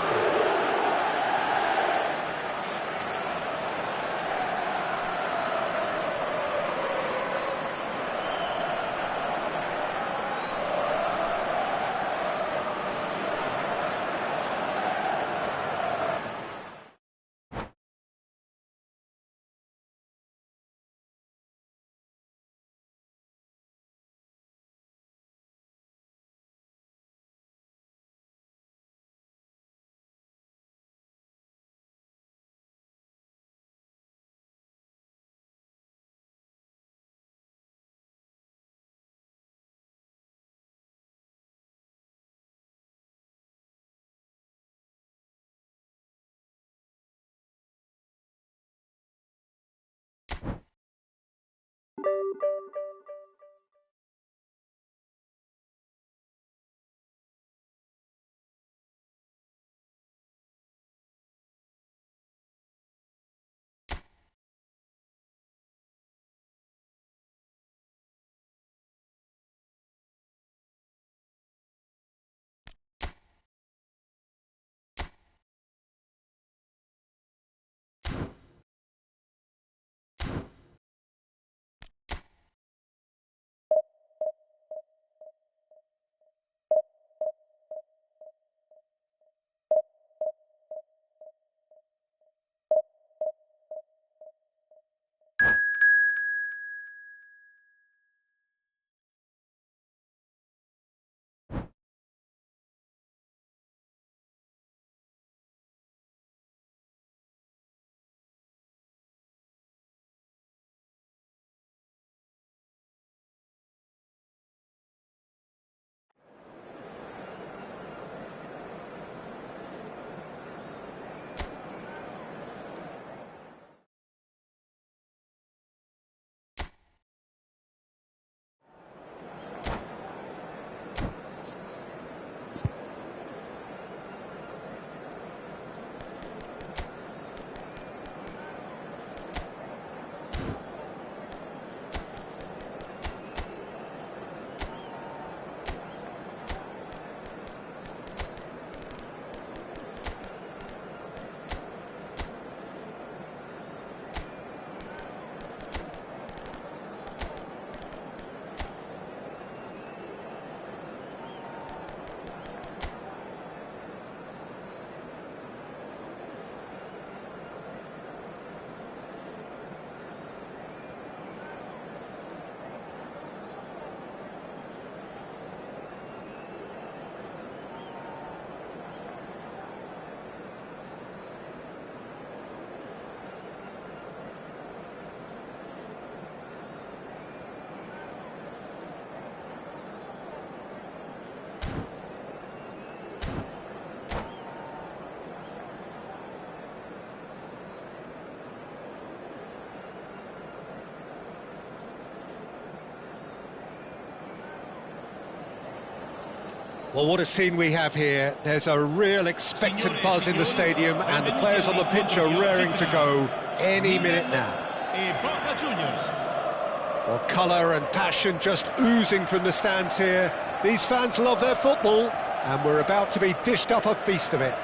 Well, what a scene we have here. There's a real expectant buzz in the stadium, and the players on the pitch are raring to go any minute now. Well, colour and passion just oozing from the stands here. These fans love their football, and we're about to be dished up a feast of it.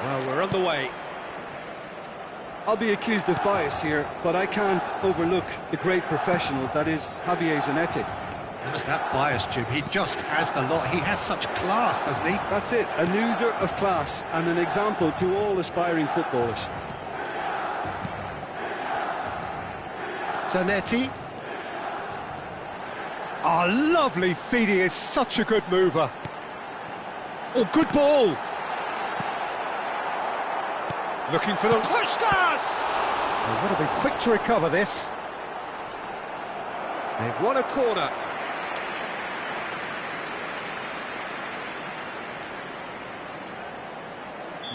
Well, we're on the way. I'll be accused of bias here, but I can't overlook the great professional that is Javier Zanetti. How's that bias, Jim? He just has the lot. He has such class, doesn't he? That's it, an oozer of class and an example to all aspiring footballers. Zanetti. Ah, lovely feed, he is such a good mover. Oh, good ball. Looking for the... Pushkas! They've got to be quick to recover this. They've won a corner.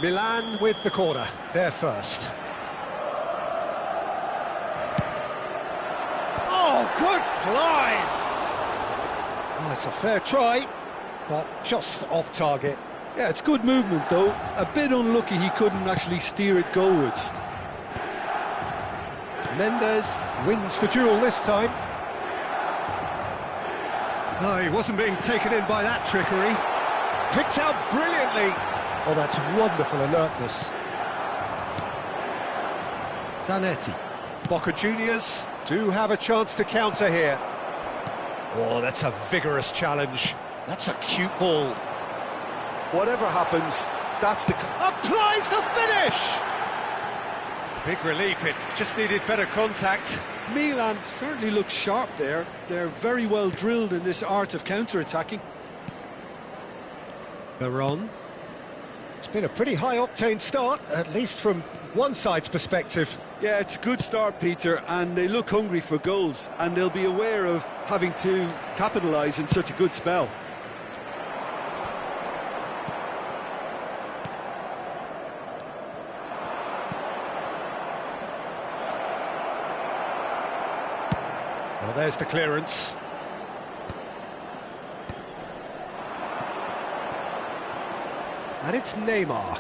Milan with the corner, they're first. Oh, good climb! Oh, it's a fair try, but just off target. Yeah, it's good movement though. A bit unlucky he couldn't actually steer it goalwards. Mendes wins the duel this time. No, he wasn't being taken in by that trickery. Picked out brilliantly. Oh, that's wonderful alertness. Zanetti. Boca Juniors do have a chance to counter here. Oh, that's a vigorous challenge. That's a cute ball. Whatever happens, that's the... Applies the finish! Big relief, it just needed better contact. Milan certainly looks sharp there. They're very well drilled in this art of counter-attacking. Veron. It's been a pretty high-octane start, at least from one side's perspective. Yeah, it's a good start, Peter, and they look hungry for goals, and they'll be aware of having to capitalise in such a good spell. Well, there's the clearance. And it's Neymar.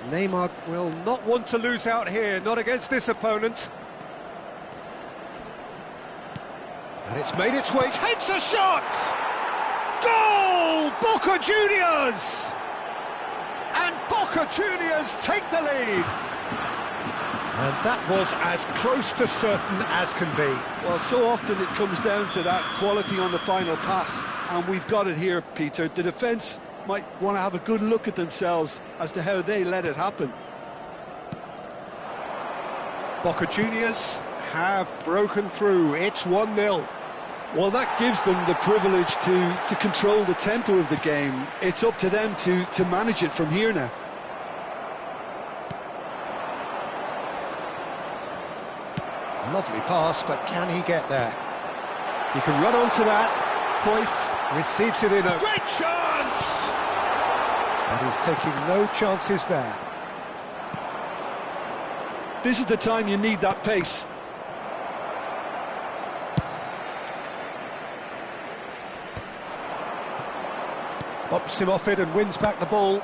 Neymar will not want to lose out here, not against this opponent. And it's made its way, takes a shot! Goal! Boca Juniors! And Boca Juniors take the lead. And that was as close to certain as can be. Well, so often it comes down to that quality on the final pass, and we've got it here, Peter. The defence might want to have a good look at themselves as to how they let it happen. Boca Juniors have broken through. It's 1-0. Well, that gives them the privilege to control the tempo of the game. It's up to them to manage it from here now. Lovely pass, but can he get there? He can run onto that. Cruyff receives it in a great chance! And he's taking no chances there. This is the time you need that pace. Bumps him off it and wins back the ball.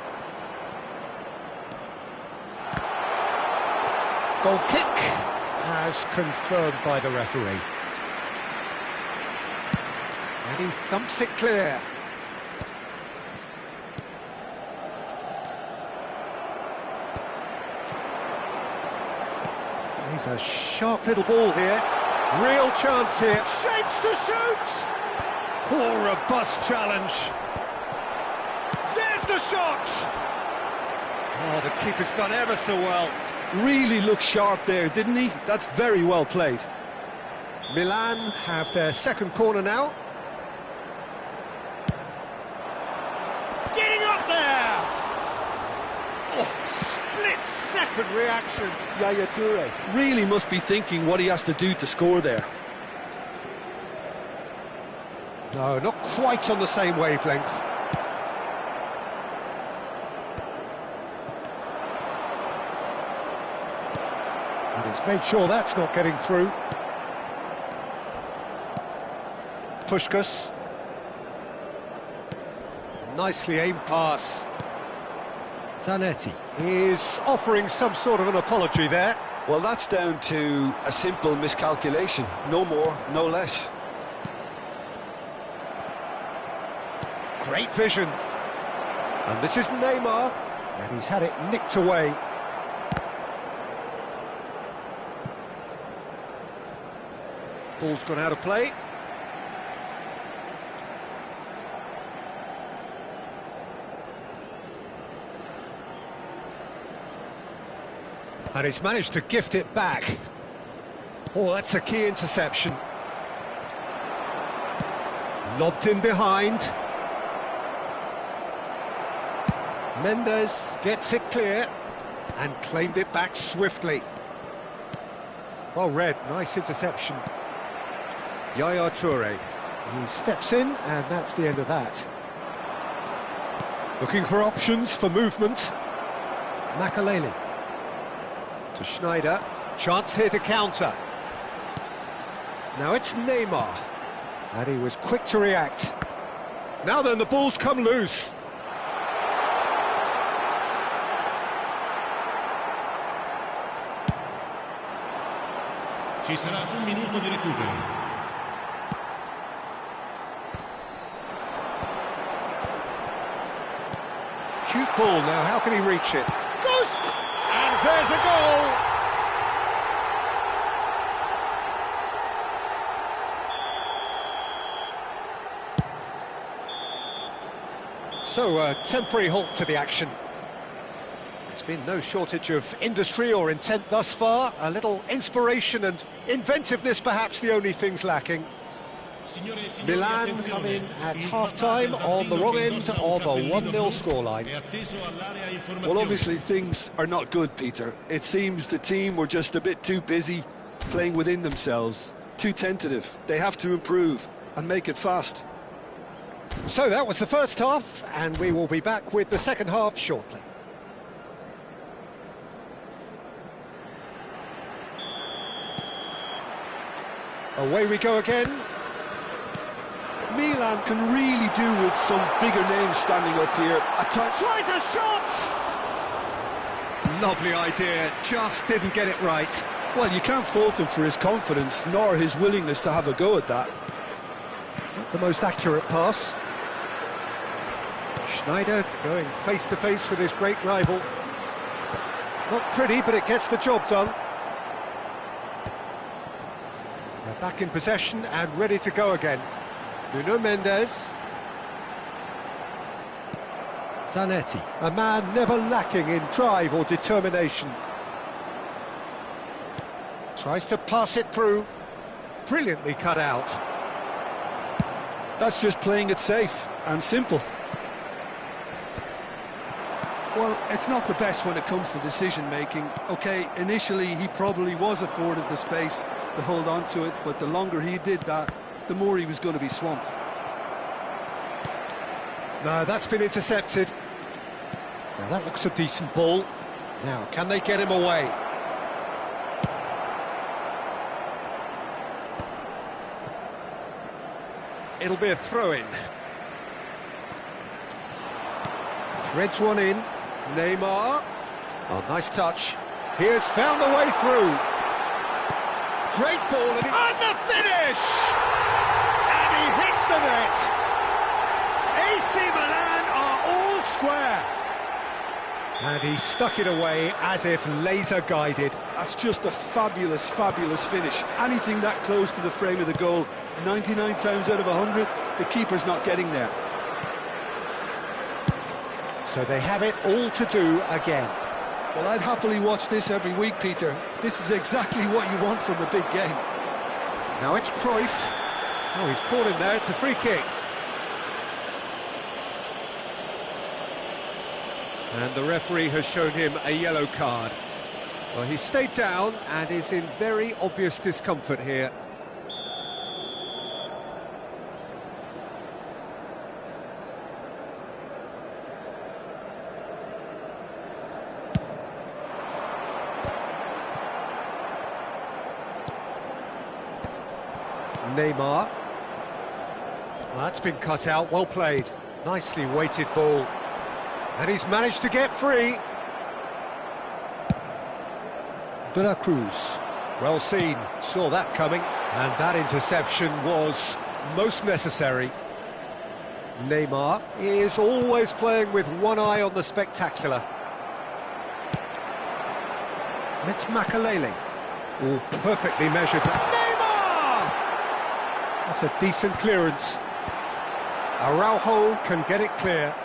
Goal kick, as confirmed by the referee. And he thumps it clear. He's a sharp little ball here. Real chance here. Shapes to shoot! Poor robust challenge. There's the shot! Oh, the keeper's done ever so well. Really looked sharp there, didn't he? That's very well played. Milan have their second corner now. Getting up there! Oh, split-second reaction. Yaya Toure really must be thinking what he has to do to score there. No, not quite on the same wavelength. And he's made sure that's not getting through. Puskás. Nicely aimed pass. Zanetti is offering some sort of an apology there. Well, that's down to a simple miscalculation. No more, no less. Great vision. And this is Neymar. And he's had it nicked away. Ball's gone out of play. And he's managed to gift it back. Oh, that's a key interception. Lobbed in behind. Mendes gets it clear and claimed it back swiftly. Well read, nice interception. Yaya Toure. He steps in, and that's the end of that. Looking for options for movement. Makalele. To Schneider. Chance here to counter. Now it's Neymar. And he was quick to react. Now then, the ball's come loose. Ci sarà un minuto di recupero. Cute ball now, how can he reach it? Goes! And there's a goal! So, a temporary halt to the action. There's been no shortage of industry or intent thus far. A little inspiration and inventiveness, perhaps the only things lacking. Milan come in at half-time on the wrong end of a 1-0 scoreline. Well, obviously things are not good, Peter. It seems the team were just a bit too busy playing within themselves, too tentative. They have to improve and make it fast. So that was the first half, and we will be back with the second half shortly. Away we go again. Milan can really do with some bigger names standing up here. At times, Tries a shot! Lovely idea, just didn't get it right. well, you can't fault him for his confidence, nor his willingness to have a go at that. Not the most accurate pass. Schneider going face-to-face with his great rival. Not pretty, but it gets the job done. They're back in possession and ready to go again. Nuno Mendes. Zanetti, a man never lacking in drive or determination. Tries to pass it through. Brilliantly cut out. That's just playing it safe and simple. Well, it's not the best when it comes to decision-making. OK, initially he probably was afforded the space to hold on to it, but the longer he did that, the more he was going to be swamped. No, that's been intercepted. Now that looks a decent ball. Now, can they get him away? It'll be a throw-in. Threads one in. Neymar. Oh, nice touch. He has found the way through. Great ball and the finish! And he hits the net. AC Milan are all square. And he stuck it away as if laser-guided. That's just a fabulous, fabulous finish. Anything that close to the frame of the goal, 99 times out of 100, the keeper's not getting there. So they have it all to do again. Well, I'd happily watch this every week, Peter. This is exactly what you want from a big game. Now it's Cruyff. Oh, he's caught him there, it's a free kick. And the referee has shown him a yellow card. Well, he stayed down and is in very obvious discomfort here. Neymar. Well, that's been cut out, well played. Nicely weighted ball. And he's managed to get free. De la Cruz. Well seen, saw that coming. And that interception was most necessary. Neymar is always playing with one eye on the spectacular. And it's Makalele. Oh, perfectly measured. Neymar! That's a decent clearance. Araujo can get it clear.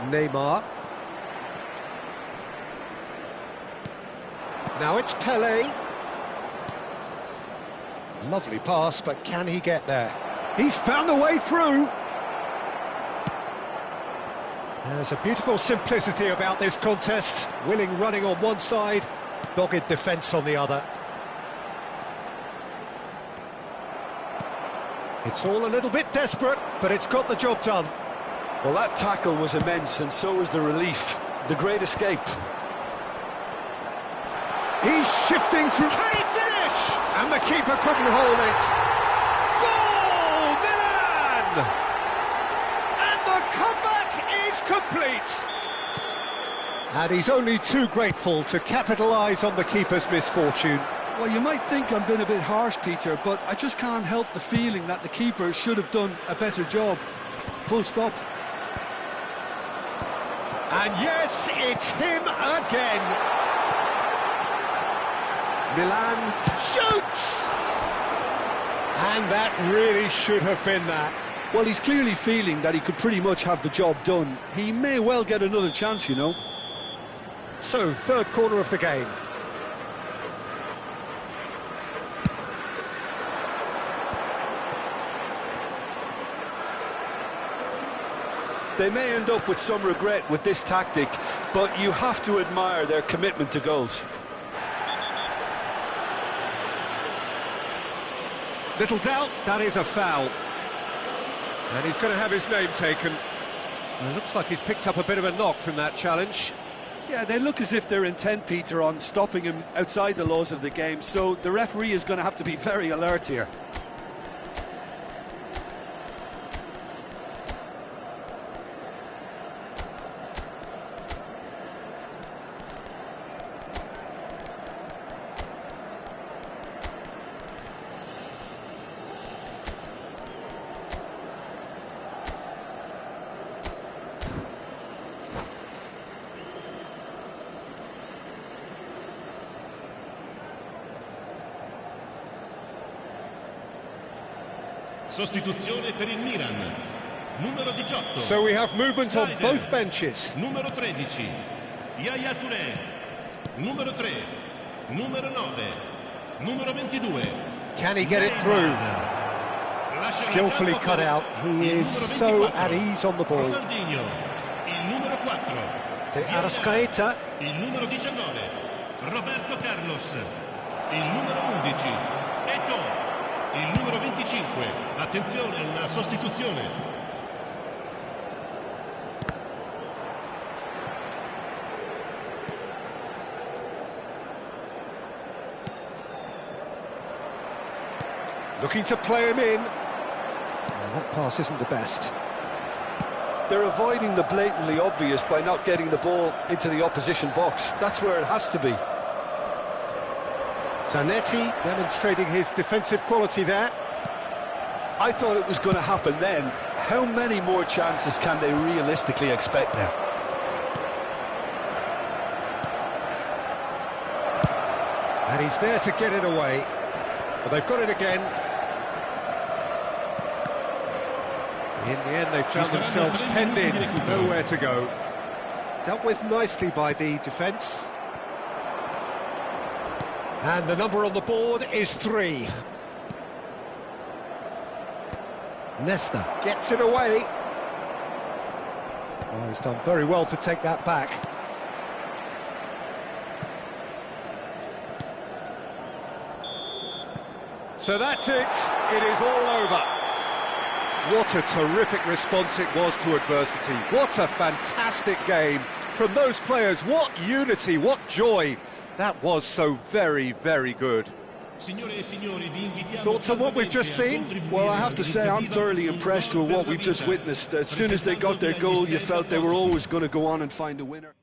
Neymar. Now it's Pelé. Lovely pass, but can he get there? He's found a way through. There's a beautiful simplicity about this contest. Willing running on one side, dogged defence on the other. It's all a little bit desperate, but it's got the job done. Well, that tackle was immense, and so was the relief. The great escape. He's shifting through. Can he finish? And the keeper couldn't hold it. Goal, Milan! And the comeback is complete. And he's only too grateful to capitalise on the keeper's misfortune. Well, you might think I'm being a bit harsh, Peter, but I just can't help the feeling that the keeper should have done a better job. Full stop. And yes, it's him again. Milan shoots! And that really should have been that. Well, he's clearly feeling that he could pretty much have the job done. He may well get another chance, you know. So, third corner of the game. They may end up with some regret with this tactic, but you have to admire their commitment to goals. Little doubt, that is a foul. And he's going to have his name taken. It looks like he's picked up a bit of a knock from that challenge. Yeah, they look as if they're intent, Peter, on stopping him outside the laws of the game, so the referee is going to have to be very alert here. Sostituzione per il Milan. Numero 18. So we have movement on both benches. Numero 13. Yaya Touré. Numero 3. Numero 9. Numero 22. Can he get it through? Skillfully cut out. He is so at ease on the ball. Ronaldinho. Il numero 4. De Arrascaeta. Il numero 19. Roberto Carlos. Il numero 11. Eto'o. Il numero 25, attenzione, una sostituzione. Looking to play him in. Well, that pass isn't the best. They're avoiding the blatantly obvious by not getting the ball into the opposition box. That's where it has to be. Zanetti demonstrating his defensive quality there. I thought it was going to happen then. How many more chances can they realistically expect now? And he's there to get it away. But they've got it again. In the end, they found themselves penned in, nowhere to go. Dealt with nicely by the defence. And the number on the board is 3. Nesta gets it away. Oh, he's done very well to take that back. So that's it. It is all over. What a terrific response it was to adversity. What a fantastic game from those players. What unity, what joy. That was so very, very good. Thoughts on what we've just seen? Well, I have to say I'm thoroughly impressed with what we've just witnessed. As soon as they got their goal, you felt they were always going to go on and find a winner.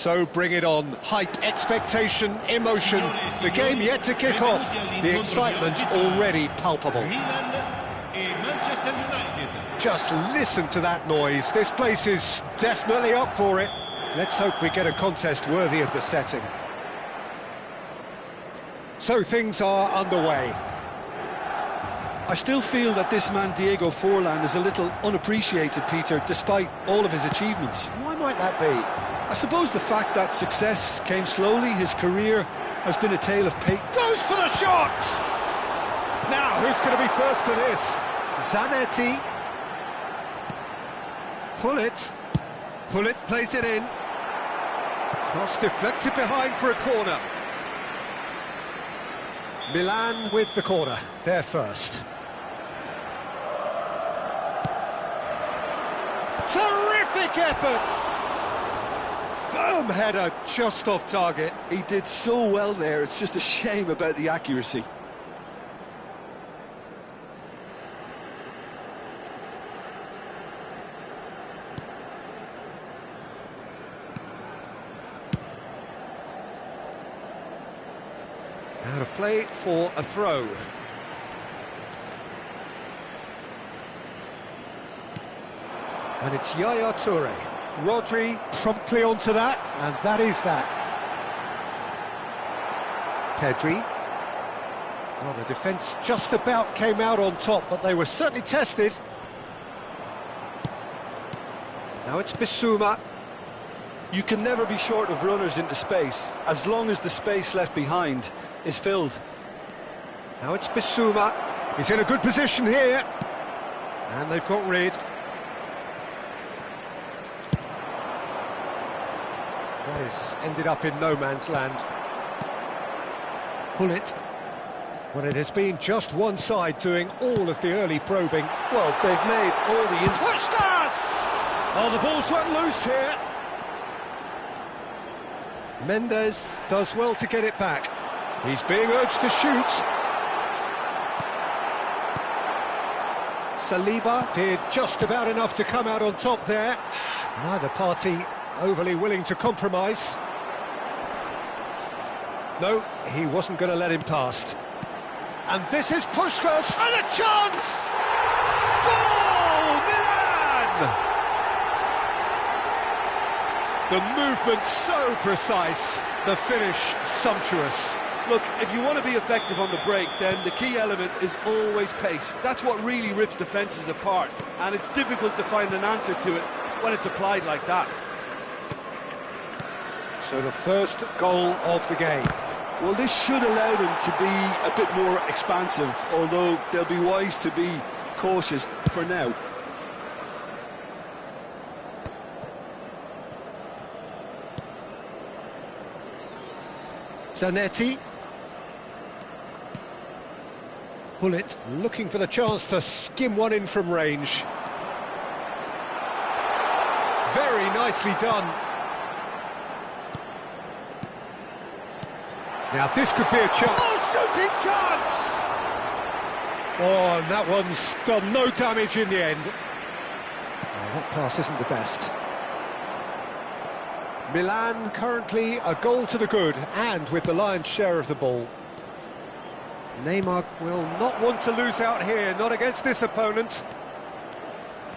So bring it on. Hype, expectation, emotion. The game yet to kick off. The excitement already palpable. Milan e Manchester United. Just listen to that noise. This place is definitely up for it. Let's hope we get a contest worthy of the setting. So things are underway. I still feel that this man Diego Forlan is a little unappreciated, Peter, despite all of his achievements. Why might that be? I suppose the fact that success came slowly, his career has been a tale of pain. Goes for the shot! Now, who's going to be first to this? Zanetti. Pullet plays it in. Cross deflected behind for a corner. Milan with the corner, they're first. Terrific effort! Firm header, just off target. He did so well there, it's just a shame about the accuracy. Out of play for a throw. And it's Yaya Toure. Rodri promptly onto that, and that is that. Pedri. Well, the defence just about came out on top, but they were certainly tested. Now it's Bissouma. You can never be short of runners into space, as long as the space left behind is filled. Now it's Bissouma. He's in a good position here. And they've got rid. That is ended up in no man's land. Pullet. Well, it has been just one side doing all of the early probing. Well, they've made all the... Puskas! Oh, the ball's run loose here. Mendes does well to get it back. He's being urged to shoot. Saliba did just about enough to come out on top there. Neither party overly willing to compromise. No, he wasn't going to let him past. And this is Puskas, and a chance! Goal, Milan! The movement so precise, the finish sumptuous. Look, if you want to be effective on the break, then the key element is always pace. That's what really rips defences apart, and it's difficult to find an answer to it when it's applied like that. So the first goal of the game. Well, this should allow them to be a bit more expansive, although they'll be wise to be cautious for now. Zanetti. Pullet looking for the chance to skim one in from range. Very nicely done. Now this could be a chance. Oh, shooting chance! Oh, and that one's done no damage in the end. Oh, that pass isn't the best. Milan currently a goal to the good, and with the lion's share of the ball. Neymar will not want to lose out here, not against this opponent.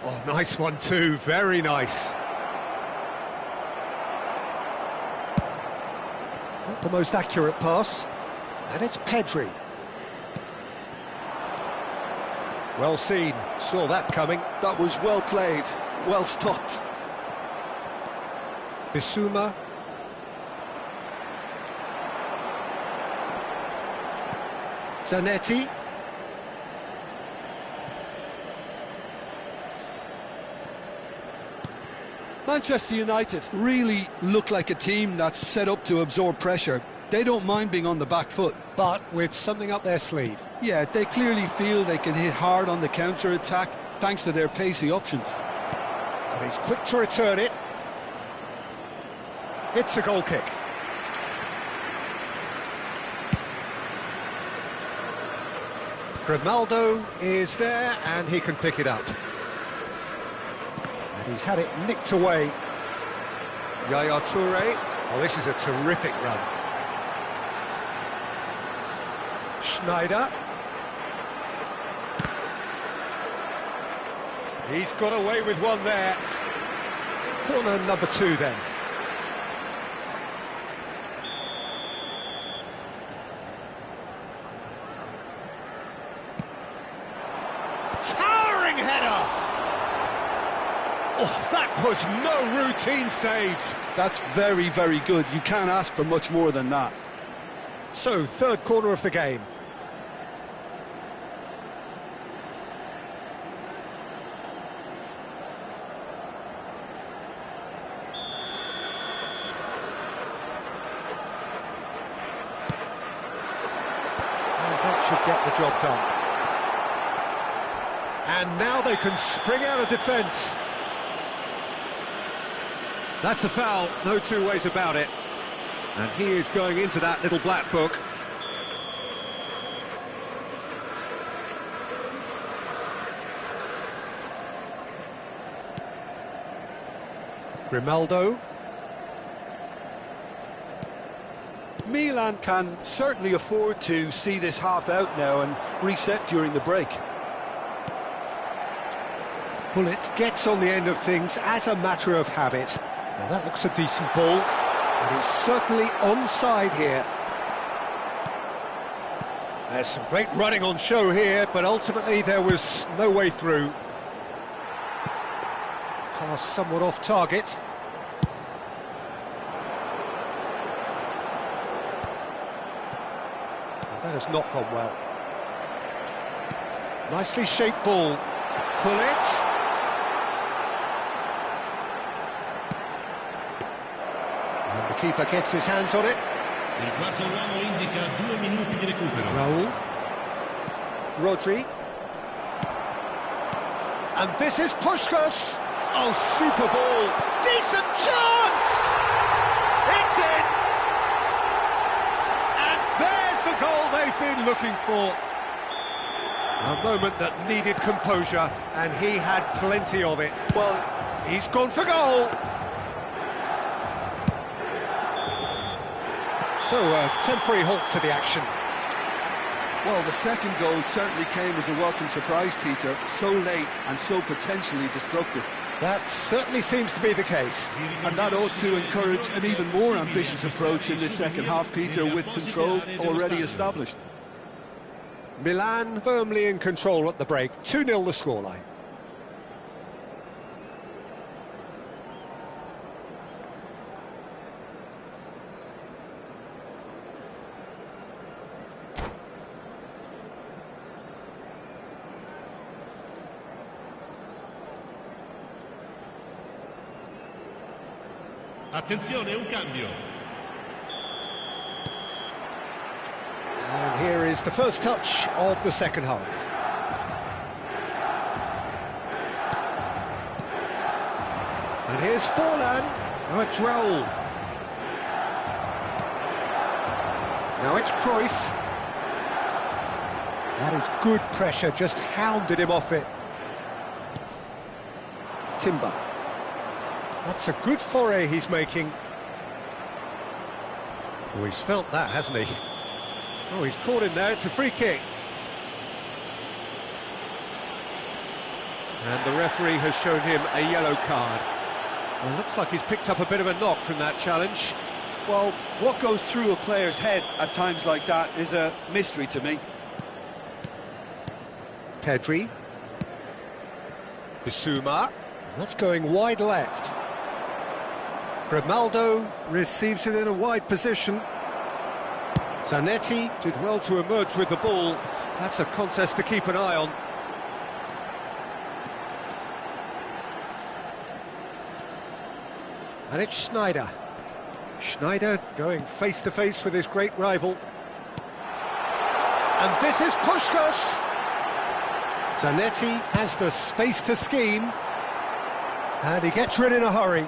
Oh, nice one too, very nice. Not the most accurate pass, and it's Pedri. Well seen, saw that coming. That was well played, well stopped. Bissouma. Zanetti. Manchester United really look like a team that's set up to absorb pressure. They don't mind being on the back foot. But with something up their sleeve. Yeah, they clearly feel they can hit hard on the counter-attack thanks to their pacey options. And he's quick to return it. It's a goal kick. Grimaldo is there and he can pick it up. And he's had it nicked away. Yaya Toure. Oh, this is a terrific run. Schneider. He's got away with one there. Corner number 2 then. Towering header! Oh, that was no routine save. That's very, very good. You can't ask for much more than that. So, third corner of the game. Should get the job done. And now they can spring out of defence. That's a foul, no two ways about it. And he is going into that little black book. Grimaldo. Milan can certainly afford to see this half out now and reset during the break. Bullet gets on the end of things as a matter of habit. Now that looks a decent ball, and he's certainly onside here. There's some great running on show here, but ultimately there was no way through. Pass somewhat off target. That has not gone well. Nicely shaped ball. Pull it. And the keeper gets his hands on it. Il quarto uomo indica 2 minuti di recupero. Raul. Rodri. And this is Puskás. Oh, super ball. Decent chance! It's in! The goal they've been looking for. A moment that needed composure, and he had plenty of it. Well, he's gone for goal. So, a temporary halt to the action. Well, the second goal certainly came as a welcome surprise, Peter. So late and so potentially destructive. That certainly seems to be the case. And that ought to encourage an even more ambitious approach in this second half, Peter, with control already established. Milan firmly in control at the break. 2-0 the scoreline. Attenzione, un cambio. And here is the first touch of the second half. And here's Forlan. Now it's Raul. Now it's Cruyff. That is good pressure, just hounded him off it. Timber. That's a good foray he's making. Oh, he's felt that, hasn't he? Oh, he's caught him there, it's a free kick. And the referee has shown him a yellow card. Well, looks like he's picked up a bit of a knock from that challenge. Well, what goes through a player's head at times like that is a mystery to me. Pedri. Bissouma. That's going wide left. Grimaldo receives it in a wide position. Zanetti did well to emerge with the ball. That's a contest to keep an eye on. And it's Schneider. Schneider going face-to-face with his great rival. And this is Puskás. Zanetti has the space to scheme. And he gets rid in a hurry.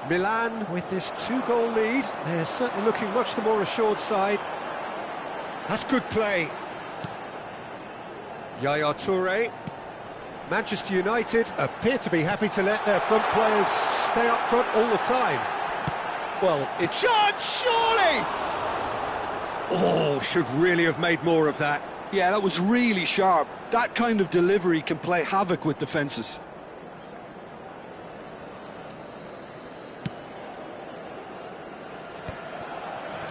Milan with this 2-goal lead. They're certainly looking much the more assured side. That's good play. Yaya Touré. Manchester United appear to be happy to let their front players stay up front all the time. Well, it's... Chance, surely! Oh, should really have made more of that. Yeah, that was really sharp. That kind of delivery can play havoc with defences.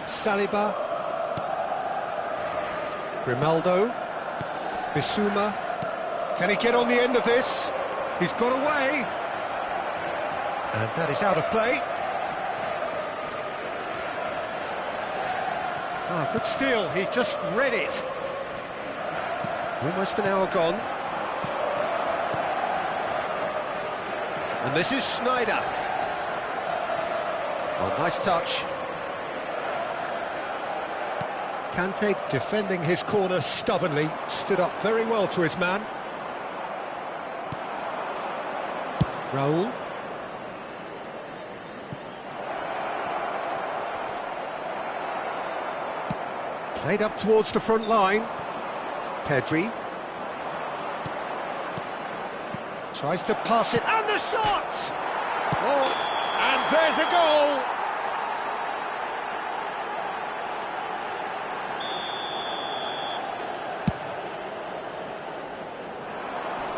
Saliba. Grimaldo. Bissouma. Can he get on the end of this? He's got away. And that is out of play. Ah, good steal. He just read it. Almost an hour gone. And this is Sneijder. Oh, nice touch. Kante defending his corner stubbornly, stood up very well to his man. Raul. Played up towards the front line. Pedri. Tries to pass it, and the shot! Oh, and there's a goal!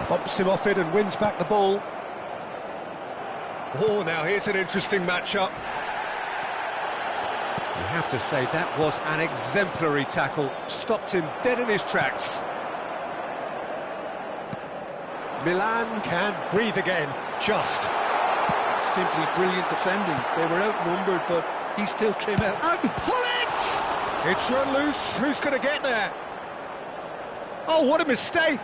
Bumps him off it and wins back the ball. Oh, now here's an interesting matchup. You have to say that was an exemplary tackle. Stopped him dead in his tracks. Milan can breathe again, just. Simply brilliant defending. They were outnumbered, but he still came out. And pull it! It's run loose. Who's going to get there? Oh, what a mistake!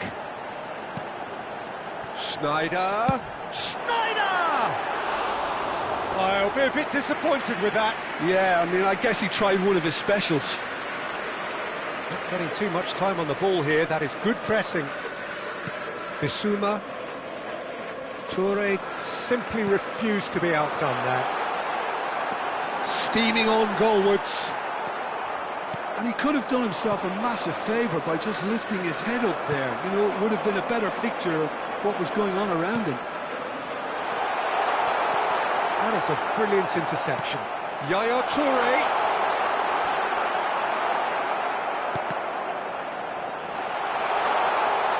Sneijder. Sneijder! I'll be a bit disappointed with that. Yeah, I mean, I guess he tried one of his specials. Not getting too much time on the ball here. That is good pressing. Bissouma. Toure simply refused to be outdone there. Steaming on goalwards. And he could have done himself a massive favour by just lifting his head up there. You know, it would have been a better picture of what was going on around him. That is a brilliant interception. Yaya Toure.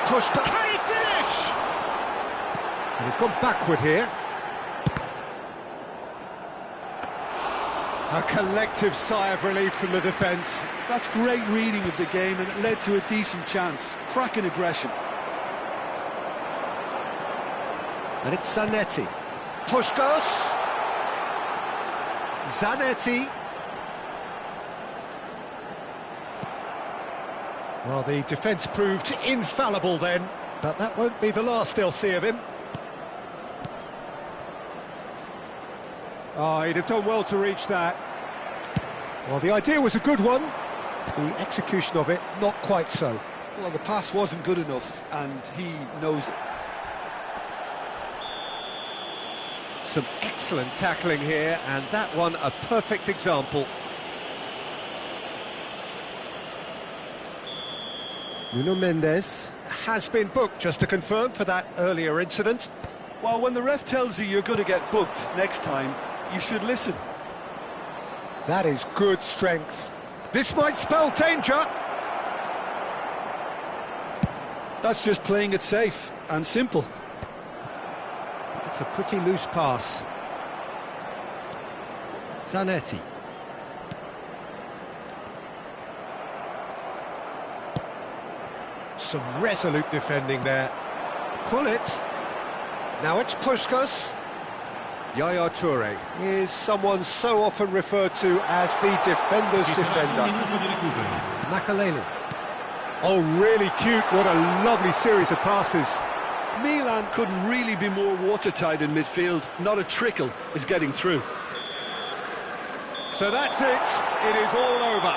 Pushed. Can he finish? And he's gone backward here. A collective sigh of relief from the defence. That's great reading of the game, and it led to a decent chance. Cracking aggression. And it's Zanetti. Puskos. Zanetti. Well, the defence proved infallible then, but that won't be the last they'll see of him. Oh, he'd have done well to reach that. Well, the idea was a good one. The execution of it, not quite so. Well, the pass wasn't good enough, and he knows it. Some excellent tackling here, and that one a perfect example. Nuno Mendes has been booked, just to confirm, for that earlier incident. Well, when the ref tells you you're going to get booked next time, you should listen. That is good strength. This might spell danger. That's just playing it safe and simple. It's a pretty loose pass. Zanetti. Some resolute defending there. Pull it. Now it's Puskos. Yaya Toure is someone so often referred to as the defender's defender. Makalele. Oh, really cute. What a lovely series of passes. Milan couldn't really be more watertight in midfield. Not a trickle is getting through. So that's it. It is all over.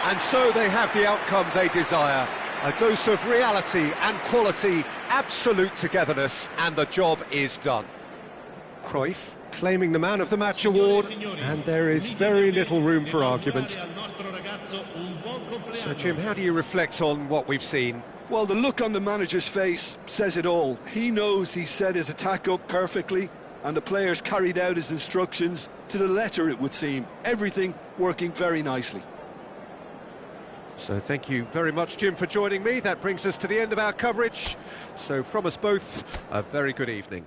And so they have the outcome they desire. A dose of reality and quality, absolute togetherness, and the job is done. Cruyff claiming the Man of the Match award, and there is very little room for argument. So, Jim, how do you reflect on what we've seen? Well, the look on the manager's face says it all. He knows he set his attack up perfectly, and the players carried out his instructions to the letter, it would seem. Everything working very nicely. So thank you very much, Jim, for joining me. That brings us to the end of our coverage. So from us both, a very good evening.